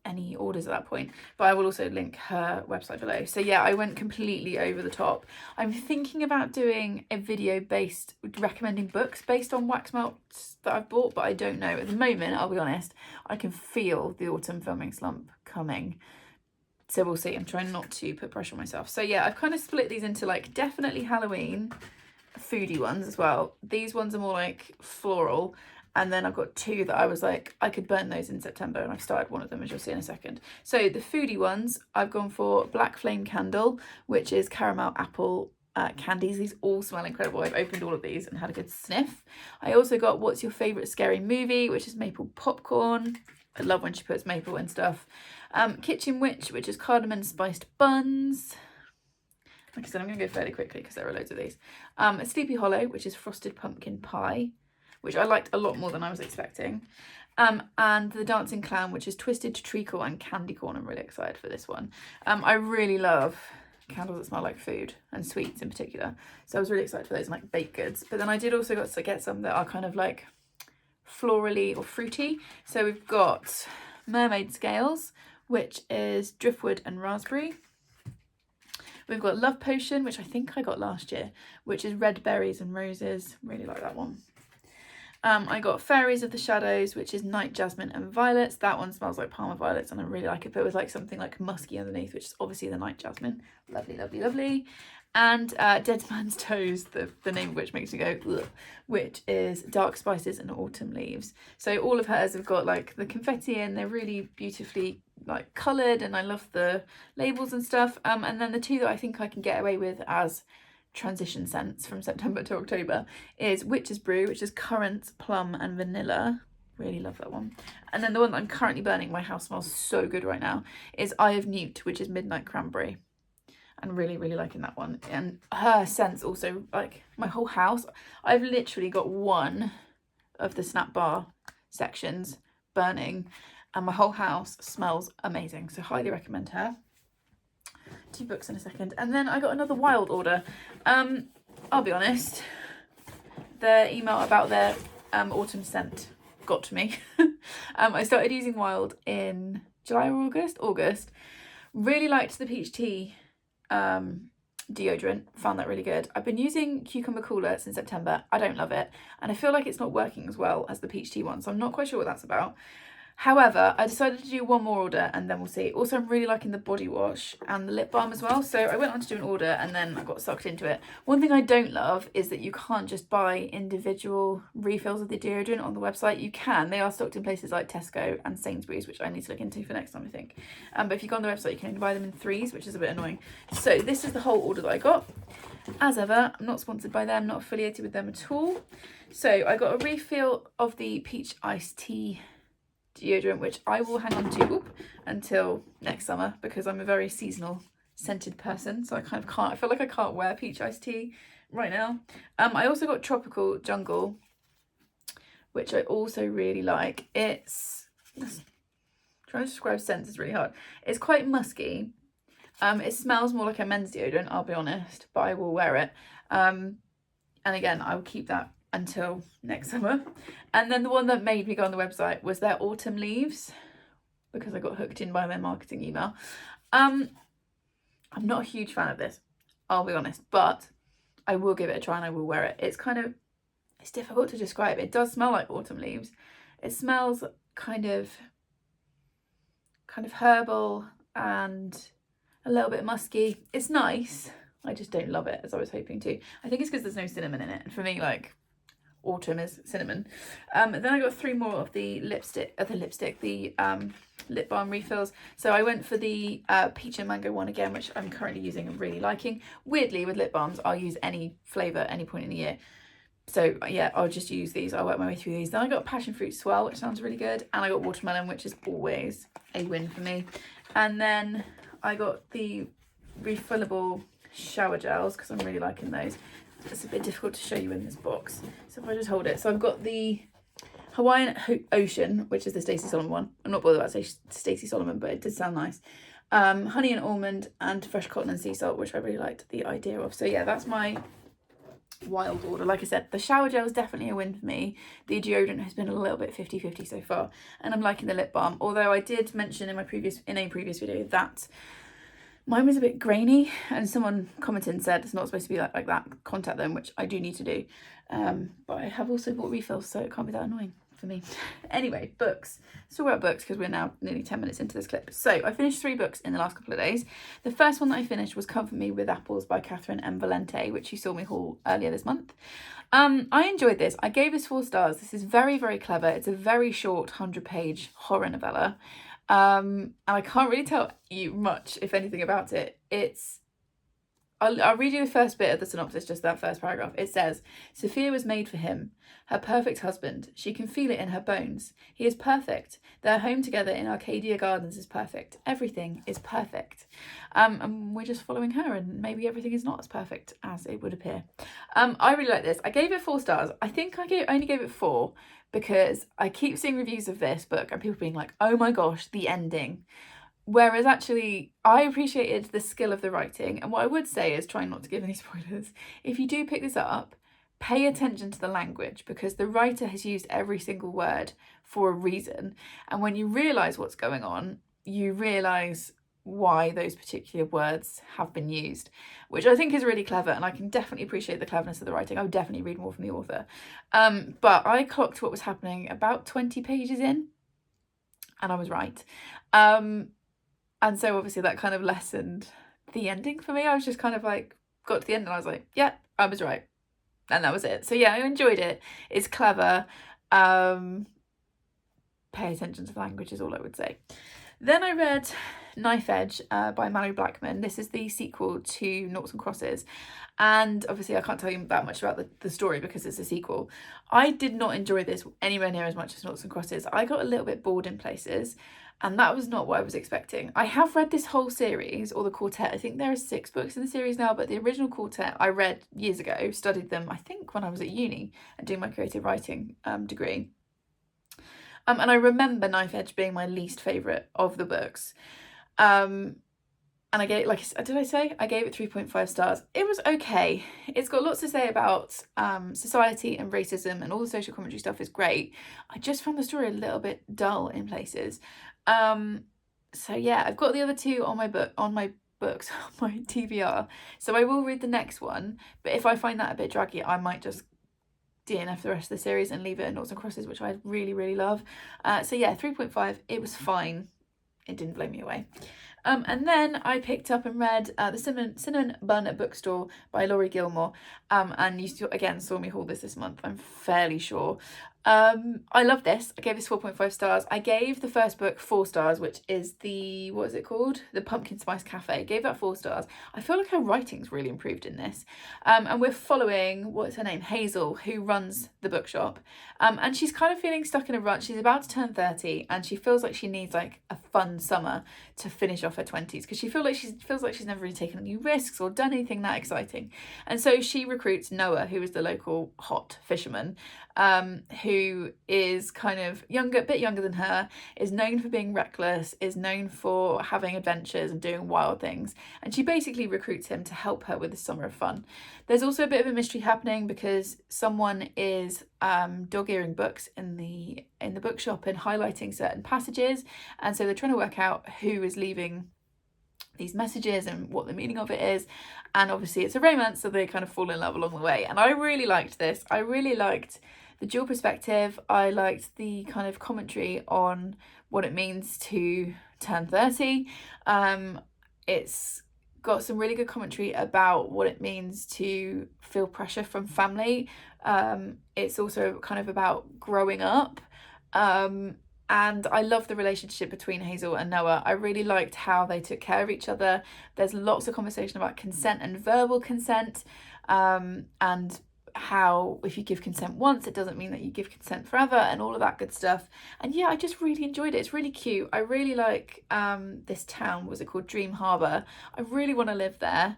any orders at that point. But I will also link her website below. So yeah, I went completely over the top. I'm thinking about doing a video based recommending books based on wax melts that I've bought, but I don't know at the moment. I'll be honest, I can feel the autumn filming slump coming, so we'll see. I'm trying not to put pressure on myself. So yeah, I've kind of split these into like definitely Halloween, foodie ones as well. These ones are more like floral, and then I've got two that I was like, I could burn those in September, and I've started one of them, as you'll see in a second. So the foodie ones, I've gone for Black Flame Candle, which is caramel apple candies. These all smell incredible. I've opened all of these and had a good sniff. I also got What's Your Favourite Scary Movie, which is maple popcorn. I love when she puts maple in stuff. Kitchen Witch, which is cardamom spiced buns. Like I said, I'm going to go fairly quickly because there are loads of these. Sleepy Hollow, which is frosted pumpkin pie, which I liked a lot more than I was expecting. And the Dancing Clown, which is twisted treacle and candy corn. I'm really excited for this one. I really love candles that smell like food, and sweets in particular. So I was really excited for those, and like baked goods. But then I did also got to get some that are kind of like florally or fruity. So we've got Mermaid Scales, which is driftwood and raspberry. We've got Love Potion, which I think I got last year, which is red berries and roses. Really like that one. I got Fairies of the Shadows, which is night jasmine and violets. That one smells like Parma violets, and I really like it, but with like something like musky underneath, which is obviously the night jasmine. Lovely, lovely, lovely. And Dead Man's Toes, the name of which makes me go ugh, which is dark spices and autumn leaves. So all of hers have got like the confetti in. They're really beautifully like coloured, and I love the labels and stuff. And then the two that I think I can get away with as transition scents from September to October is Witch's Brew, which is currants, plum and vanilla. Really love that one. And then the one that I'm currently burning, my house smells so good right now, is Eye of Newt, which is midnight cranberry. And really, really liking that one. And her scents also, like my whole house, I've literally got one of the Snap Bar sections burning, and my whole house smells amazing. So highly recommend her. 2 books in a second. And then I got another Wild order. I'll be honest, the email about their autumn scent got to me. I started using Wild in July or August. Really liked the peach tea deodorant, found that really good. I've been using Cucumber Cooler since September. I don't love it, and I feel like it's not working as well as the peach tea one, so I'm not quite sure what that's about. However, I decided to do one more order and then we'll see. Also, I'm really liking the body wash and the lip balm as well. So I went on to do an order and then I got sucked into it. One thing I don't love is that you can't just buy individual refills of the deodorant on the website. You can. They are stocked in places like Tesco and Sainsbury's, which I need to look into for next time, I think. But if you go on the website, you can only buy them in 3s, which is a bit annoying. So this is the whole order that I got. As ever, I'm not sponsored by them, not affiliated with them at all. So I got a refill of the peach iced tea deodorant, which I will hang on to until next summer because I'm a very seasonal scented person, so I kind of can't, I feel like I can't wear peach iced tea right now. I also got Tropical Jungle, which I also really like. It's trying to describe scents is really hard. It's quite musky. It smells more like a men's deodorant, I'll be honest, but I will wear it. And again, I will keep that until next summer. And then the one that made me go on the website was their autumn leaves, because I got hooked in by their marketing email. I'm not a huge fan of this, I'll be honest, but I will give it a try and I will wear it. It's difficult to describe. It does smell like autumn leaves. It smells kind of herbal and a little bit musky. It's nice. I just don't love it as I was hoping to. I think it's because there's no cinnamon in it. And for me, like, autumn is cinnamon. Then I got 3 more of the lip balm refills. So I went for the peach and mango one again, which I'm currently using and really liking. Weirdly, with lip balms, I'll use any flavour any point in the year. So yeah, I'll just use these. I'll work my way through these. Then I got passion fruit swirl, which sounds really good. And I got watermelon, which is always a win for me. And then I got the refillable shower gels because I'm really liking those. It's a bit difficult to show you in this box, so if I just hold it. So I've got the Hawaiian Ocean, which is the Stacey Solomon one. I'm not bothered about Stacey Solomon, but it did sound nice. Honey and almond and fresh cotton and sea salt, which I really liked the idea of. So yeah, that's my wild order. Like I said, the shower gel is definitely a win for me. The deodorant has been a little bit 50-50 so far, and I'm liking the lip balm. Although I did mention in a previous video that mine was a bit grainy, and someone commented and said it's not supposed to be like that, contact them, which I do need to do. But I have also bought refills, so it can't be that annoying for me. Anyway, books. Let's talk about books because we're now nearly 10 minutes into this clip. So I finished 3 books in the last couple of days. The first one that I finished was Comfort Me with Apples by Catherine M. Valente, which you saw me haul earlier this month. I enjoyed this. I gave this 4 stars. This is very, very clever. It's a very short 100-page horror novella. And I can't really tell you much, if anything, about it. I'll read you the first bit of the synopsis, just that first paragraph. It says, Sophia was made for him, her perfect husband. She can feel it in her bones. He is perfect. Their home together in Arcadia Gardens is perfect. Everything is perfect. And we're just following her, and maybe everything is not as perfect as it would appear. I really like this. I gave it 4 stars. I think I only gave it 4 because I keep seeing reviews of this book and people being like, oh my gosh, the ending. Whereas actually, I appreciated the skill of the writing. And what I would say is, trying not to give any spoilers, if you do pick this up, pay attention to the language, because the writer has used every single word for a reason. And when you realise what's going on, you realise why those particular words have been used, which I think is really clever, and I can definitely appreciate the cleverness of the writing. I would definitely read more from the author. But I clocked what was happening about 20 pages in, and I was right. And so obviously that kind of lessened the ending for me. I was just kind of like, got to the end and I was like, yeah, I was right. And that was it. So yeah, I enjoyed it. It's clever. Pay attention to the language is all I would say. Then I read Knife Edge by Mallory Blackman. This is the sequel to Noughts and Crosses. And obviously I can't tell you that much about the story because it's a sequel. I did not enjoy this anywhere near as much as Noughts and Crosses. I got a little bit bored in places, and that was not what I was expecting. I have read this whole series, or the quartet. I think there are 6 books in the series now, but the original quartet I read years ago, studied them, I think, when I was at uni and doing my creative writing degree. And I remember Knife Edge being my least favourite of the books. And I gave, did I say? I gave it 3.5 stars. It was okay. It's got lots to say about society and racism, and all the social commentary stuff is great. I just found the story a little bit dull in places. So yeah, I've got the other 2 on my TBR. So I will read the next one, but if I find that a bit draggy, I might just DNF the rest of the series and leave it at Noughts and Crosses, which I really, really love. So yeah, 3.5. It was fine. It didn't blow me away. And then I picked up and read The Cinnamon Bun Bookstore by Laurie Gilmore. And you again saw me haul this month, I'm fairly sure. I love this. I gave this 4.5 stars. I gave the first book 4 stars, which is the, what is it called? The Pumpkin Spice Cafe. I gave that 4 stars. I feel like her writing's really improved in this. And we're following, what's her name? Hazel, who runs the bookshop. And she's kind of feeling stuck in a rut. She's about to turn 30 and she feels like she needs like a fun summer to finish off her 20s, because she feels like she's never really taken any risks or done anything that exciting. And so she recruits Noah, who is the local hot fisherman, who is kind of a bit younger than her, is known for being reckless, is known for having adventures and doing wild things, and she basically recruits him to help her with the summer of fun. There's also a bit of a mystery happening because someone is dog-earing books in the bookshop and highlighting certain passages, and so they're trying to work out who is leaving these messages and what the meaning of it is. And obviously it's a romance, so they kind of fall in love along the way. And I really liked this. I really liked the dual perspective. I liked the kind of commentary on what it means to turn 30. It's got some really good commentary about what it means to feel pressure from family. It's also kind of about growing up. And I love the relationship between Hazel and Noah. I really liked how they took care of each other. There's lots of conversation about consent and verbal consent, and how if you give consent once, it doesn't mean that you give consent forever, and all of that good stuff. And yeah, I just really enjoyed it. It's really cute. I really like this town. Was it called Dream Harbour? I really want to live there.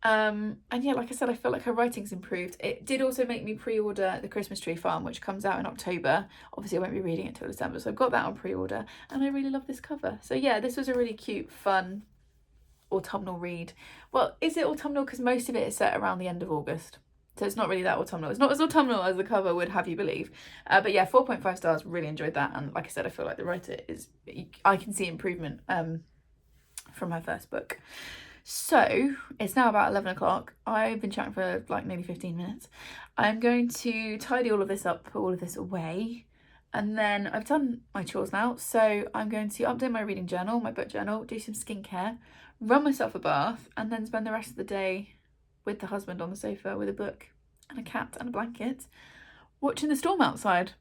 And yeah, like I said, I feel like her writing's improved. It did also make me pre-order The Christmas Tree Farm, which comes out in October. Obviously I won't be reading it till December, so I've got that on pre-order, and I really love this cover. So yeah, this was a really cute, fun autumnal read. Well, is it autumnal? Because most of it is set around the end of August, so it's not really that autumnal. It's not as autumnal as the cover would have you believe. But yeah, 4.5 stars, really enjoyed that. And like I said, I feel like the writer is, I can see improvement from her first book. So it's now about 11 o'clock. I've been chatting for like maybe 15 minutes. I'm going to tidy all of this up, put all of this away, and then I've done my chores now. So I'm going to update my reading journal, my book journal, do some skincare, run myself a bath, and then spend the rest of the day with the husband on the sofa with a book and a cat and a blanket, watching the storm outside.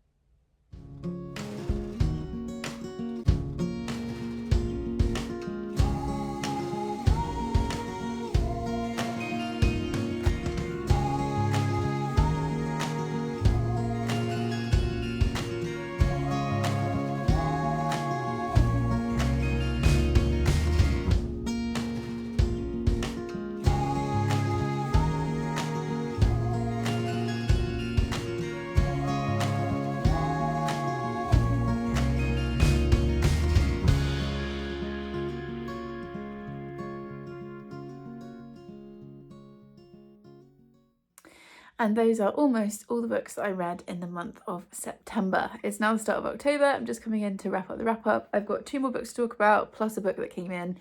And those are almost all the books that I read in the month of September. It's now the start of October. I'm just coming in to wrap up the wrap up. I've got 2 more books to talk about, plus a book that came in,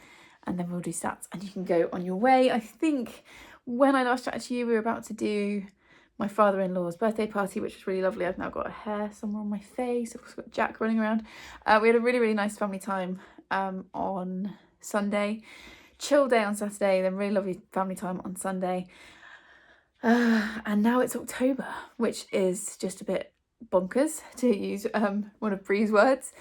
and then we'll do stats and you can go on your way. I think when I last chatted to you, we were about to do my father-in-law's birthday party, which was really lovely. I've now got a hair somewhere on my face. I've also got Jack running around. We had a really, really nice family time on Sunday. Chill day on Saturday, then really lovely family time on Sunday. And now it's October, which is just a bit bonkers, to use one of Bree's words.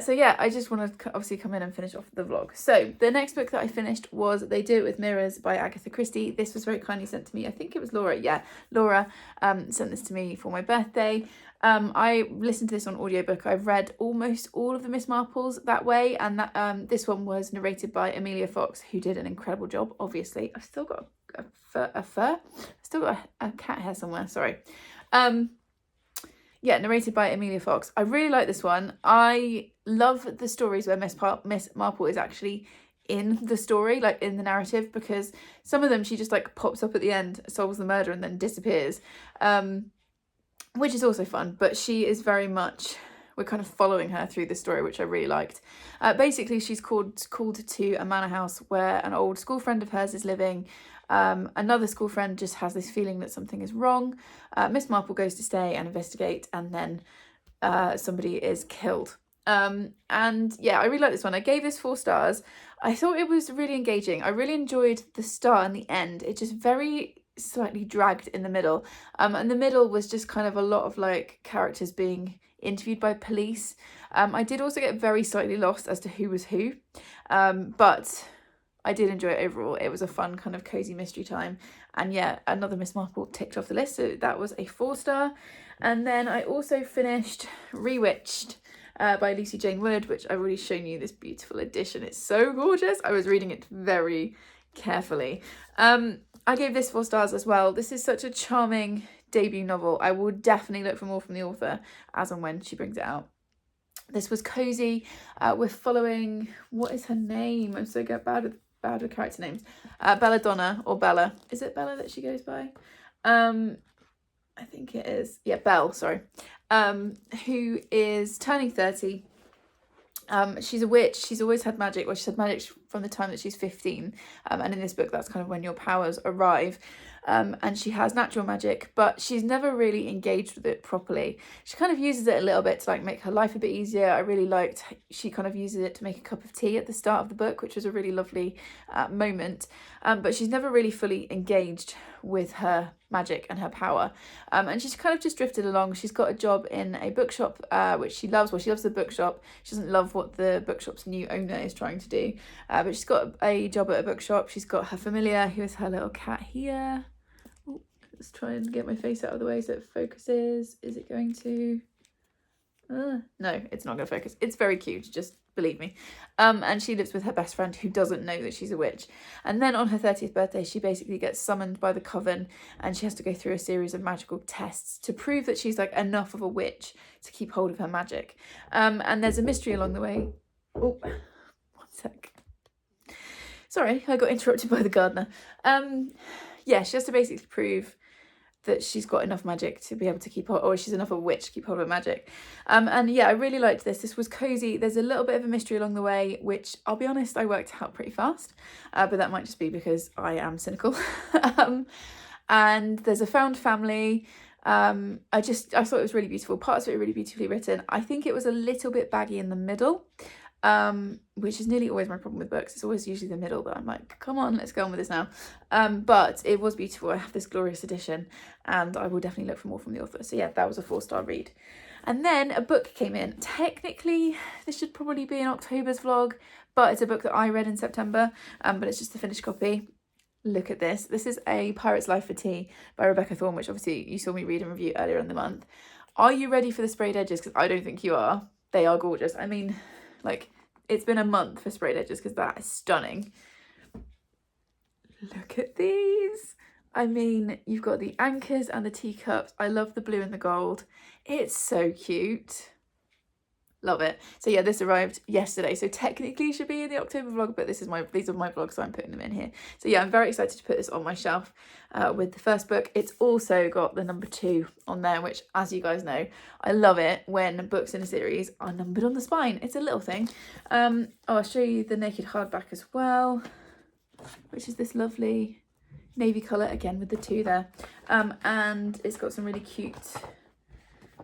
So yeah, I just want to obviously come in and finish off the vlog. So the next book that I finished was They Do It With Mirrors by Agatha Christie. This was very kindly sent to me. I think it was Laura. Yeah, Laura sent this to me for my birthday. I listened to this on audiobook. I've read almost all of the Miss Marples that way, and that this one was narrated by Amelia Fox, who did an incredible job. Obviously, I've still got a fur. I've still got a cat hair somewhere. Sorry. Yeah, narrated by Amelia Fox. I really like this one. I love the stories where Miss Marple is actually in the story, like in the narrative, because some of them she just like pops up at the end, solves the murder, and then disappears, which is also fun. But she is very much, we're kind of following her through the story, which I really liked. Basically, she's called to a manor house where an old school friend of hers is living. Another school friend just has this feeling that something is wrong. Miss Marple goes to stay and investigate, and then somebody is killed. And yeah, I really like this one. I gave this 4 stars. I thought it was really engaging. I really enjoyed the start and the end. It just very slightly dragged in the middle. And the middle was just kind of a lot of like characters being interviewed by police. I did also get very slightly lost as to who was who. But I did enjoy it overall. It was a fun kind of cozy mystery time. And yeah, another Miss Marple ticked off the list. So that was a 4 star. And then I also finished Rewitched by Lucy Jane Wood, which I've already shown you this beautiful edition. It's so gorgeous. I was reading it very carefully. I gave this 4 stars as well. This is such a charming debut novel. I will definitely look for more from the author as and when she brings it out. This was cozy. We're following, what is her name? I'm so bad with character names. Belladonna, or Bella. Is it Bella that she goes by? I think it is. Yeah, Belle, sorry. Who is turning 30. She's a witch. She's always had magic. Well, she's had magic from the time that she's 15. And in this book, that's kind of when your powers arrive. And she has natural magic, but she's never really engaged with it properly. She kind of uses it a little bit to like make her life a bit easier. I really liked she kind of uses it to make a cup of tea at the start of the book, which was a really lovely moment. But she's never really fully engaged with her magic and her power. And she's kind of just drifted along. She's got a job in a bookshop, which she loves. Well, she loves the bookshop. She doesn't love what the bookshop's new owner is trying to do. But she's got a job at a bookshop. She's got her familiar, who is her little cat here. Ooh, let's try and get my face out of the way so it focuses. Is it going to? No, it's not going to focus. It's very cute, just believe me. And she lives with her best friend who doesn't know that she's a witch. And then on her 30th birthday, she basically gets summoned by the coven and she has to go through a series of magical tests to prove that she's like enough of a witch to keep hold of her magic. And there's a mystery along the way. Oh, one sec. Sorry, I got interrupted by the gardener. Yeah, she has to basically prove that she's got enough magic to be able to keep hold, or she's enough of a witch to keep hold of her magic. And yeah, I really liked this. This was cozy. There's a little bit of a mystery along the way, which I'll be honest, I worked out pretty fast, but that might just be because I am cynical. And there's a found family. I thought it was really beautiful. Parts of it are really beautifully written. I think it was a little bit baggy in the middle, which is nearly always my problem with books. It's always usually the middle that I'm like, come on, let's go on with this now. But it was beautiful. I have this glorious edition and I will definitely look for more from the author. So yeah, that was a 4-star read. And then a book came in. Technically, this should probably be in October's vlog, but it's a book that I read in September, but it's just a finished copy. Look at this. This is A Pirate's Life for Tea by Rebecca Thorne, which obviously you saw me read and review earlier in the month. Are you ready for the sprayed edges? Because I don't think you are. They are gorgeous. I mean, like, it's been a month for sprayed edges because that is stunning. Look at these. I mean, you've got the anchors and the teacups. I love the blue and the gold. It's so cute. Love it. So yeah, this arrived yesterday. So technically it should be in the October vlog, but these are my vlogs, so I'm putting them in here. So yeah, I'm very excited to put this on my shelf with the first book. It's also got the number 2 on there, which, as you guys know, I love it when books in a series are numbered on the spine. It's a little thing. I'll show you the naked hardback as well, which is this lovely navy colour, again with the 2 there. And it's got some really cute,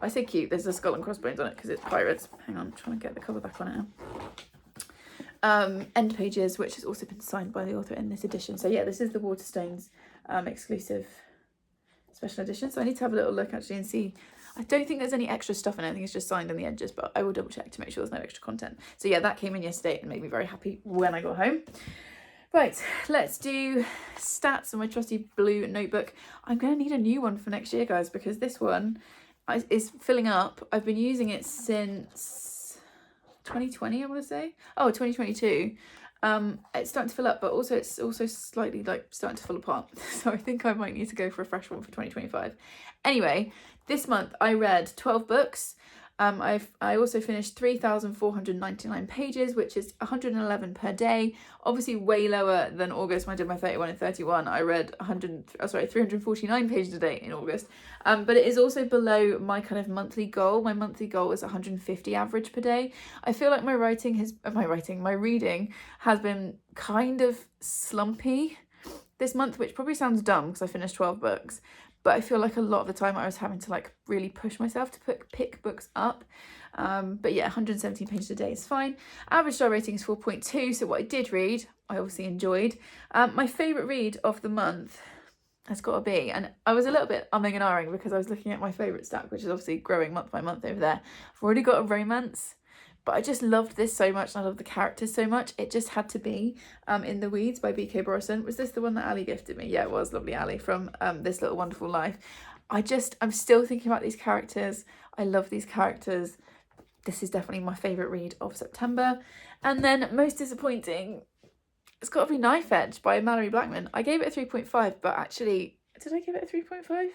I say cute, there's a skull and crossbones on it because it's pirates. Hang on, I'm trying to get the cover back on it now. End pages, which has also been signed by the author in this edition. So yeah, this is the Waterstones exclusive special edition. So I need to have a little look actually and see. I don't think there's any extra stuff in it. I think it's just signed on the edges, but I will double check to make sure there's no extra content. So yeah, that came in yesterday and made me very happy when I got home. Right, let's do stats on my trusty blue notebook. I'm going to need a new one for next year, guys, because this one is filling up. I've been using it since 2020, I want to say. Oh, 2022. It's starting to fill up, but also it's also slightly like starting to fall apart. So I think I might need to go for a fresh one for 2025. Anyway, this month I read 12 books. I also finished 3,499 pages, which is 111 per day. Obviously way lower than August when I did my 31 and 31. I read 349 pages a day in August. But it is also below my kind of monthly goal. My monthly goal is 150 average per day. I feel like my reading has been kind of slumpy this month, which probably sounds dumb because I finished 12 books. But I feel like a lot of the time I was having to like really push myself to pick books up. But yeah, 117 pages a day is fine. Average star rating is 4.2. So what I did read, I obviously enjoyed. My favourite read of the month has got to be, and I was a little bit umming and ahhing because I was looking at my favourite stack, which is obviously growing month by month over there. I've already got a romance, but I just loved this so much and I love the characters so much. It just had to be In the Weeds by B.K. Borison. Was this the one that Ali gifted me? Yeah, it was. Lovely Ali from This Little Wonderful Life. I'm still thinking about these characters. I love these characters. This is definitely my favourite read of September. And then most disappointing, it's got to be Knife Edge by Mallory Blackman. I gave it a 3.5, but actually, did I give it a 3.5?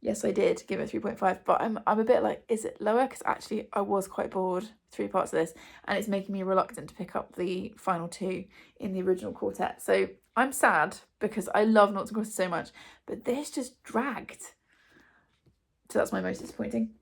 Yes, I did give it a 3.5, but I'm a bit like, is it lower? Because actually I was quite bored 3 parts of this and it's making me reluctant to pick up the final 2 in the original quartet. So I'm sad because I love Noughts and Crosses so much, but this just dragged. So that's my most disappointing.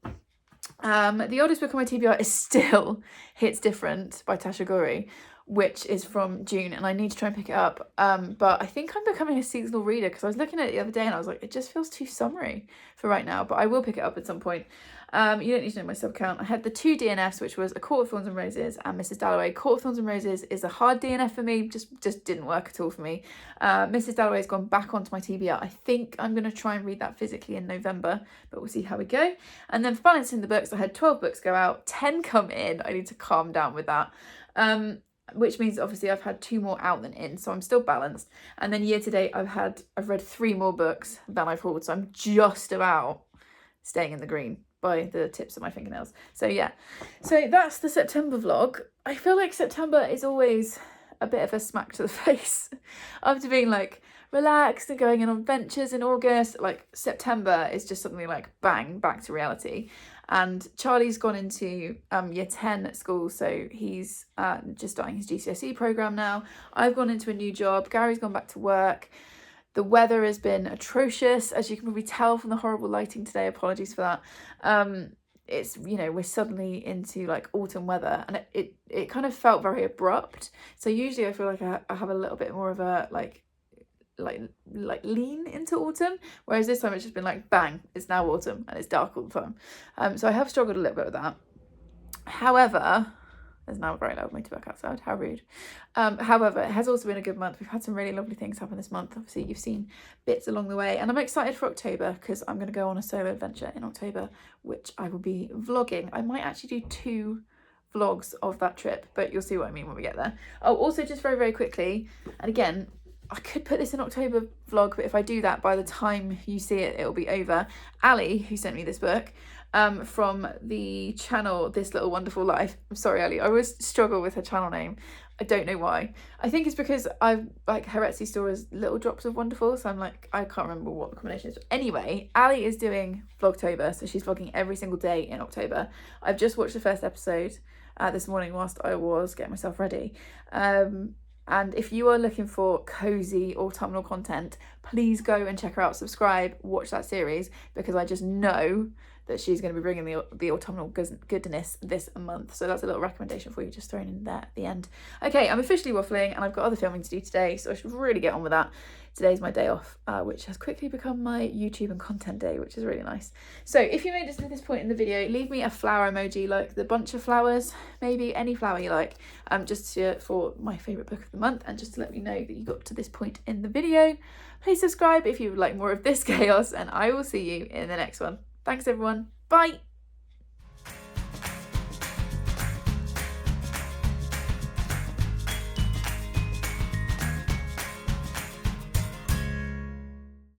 The oldest book on my TBR is still Hits Different by Tasha Ghouri, which is from June, and I need to try and pick it up. But I think I'm becoming a seasonal reader, because I was looking at it the other day and I was like, it just feels too summery for right now, but I will pick it up at some point. You don't need to know my sub count. I had the 2 DNFs, which was A Court of Thorns and Roses and Mrs. Dalloway. Court of Thorns and Roses is a hard DNF for me, just didn't work at all for me. Mrs. Dalloway's gone back onto my TBR. I think I'm going to try and read that physically in November, but we'll see how we go. And then for balancing the books, I had 12 books go out, 10 come in. I need to calm down with that. Which means obviously I've had 2 more out than in, so I'm still balanced. And then year to date, I've read 3 more books than I've hauled, so I'm just about staying in the green by the tips of my fingernails. So yeah, so that's the September vlog. I feel like September is always a bit of a smack to the face. After being like relaxed and going on adventures in August, like September is just suddenly like bang, back to reality. And Charlie's gone into year 10 at school, so he's just starting his GCSE programme now. I've gone into a new job. Gary's gone back to work. The weather has been atrocious, as you can probably tell from the horrible lighting today. Apologies for that. It's, you know, we're suddenly into like autumn weather, and it kind of felt very abrupt. So usually I feel like I have a little bit more of a like lean into autumn, whereas this time it's just been like bang, it's now autumn and it's dark all the time. So I have struggled a little bit with that. However, there's now a very loud motorbike outside, how rude. However, it has also been a good month. We've had some really lovely things happen this month. Obviously you've seen bits along the way, and I'm excited for October because I'm going to go on a solo adventure in October, which I will be vlogging. I might actually do 2 vlogs of that trip, but you'll see what I mean when we get there. Oh, also just very, very quickly, and again, I could put this in October vlog, but if I do that, by the time you see it, it'll be over. Ali, who sent me this book, from the channel This Little Wonderful Life. I'm sorry, Ali, I always struggle with her channel name. I don't know why. I think it's because I've like her Etsy store is Little Drops of Wonderful, so I'm like, I can't remember what the combination is. Anyway, Ali is doing Vlogtober, so she's vlogging every single day in October. I've just watched the first episode this morning whilst I was getting myself ready. And if you are looking for cozy autumnal content, please go and check her out, subscribe, watch that series, because I just know that she's going to be bringing the autumnal goodness this month. So that's a little recommendation for you, just thrown in there at the end. Okay, I'm officially waffling and I've got other filming to do today, so I should really get on with that. Today's my day off, which has quickly become my YouTube and content day, which is really nice. So if you made it to this point in the video, leave me a flower emoji, like the bunch of flowers, maybe any flower you like, just for my favourite book of the month, and just to let me know that you got to this point in the video. Please subscribe if you would like more of this chaos, and I will see you in the next one. Thanks everyone. Bye.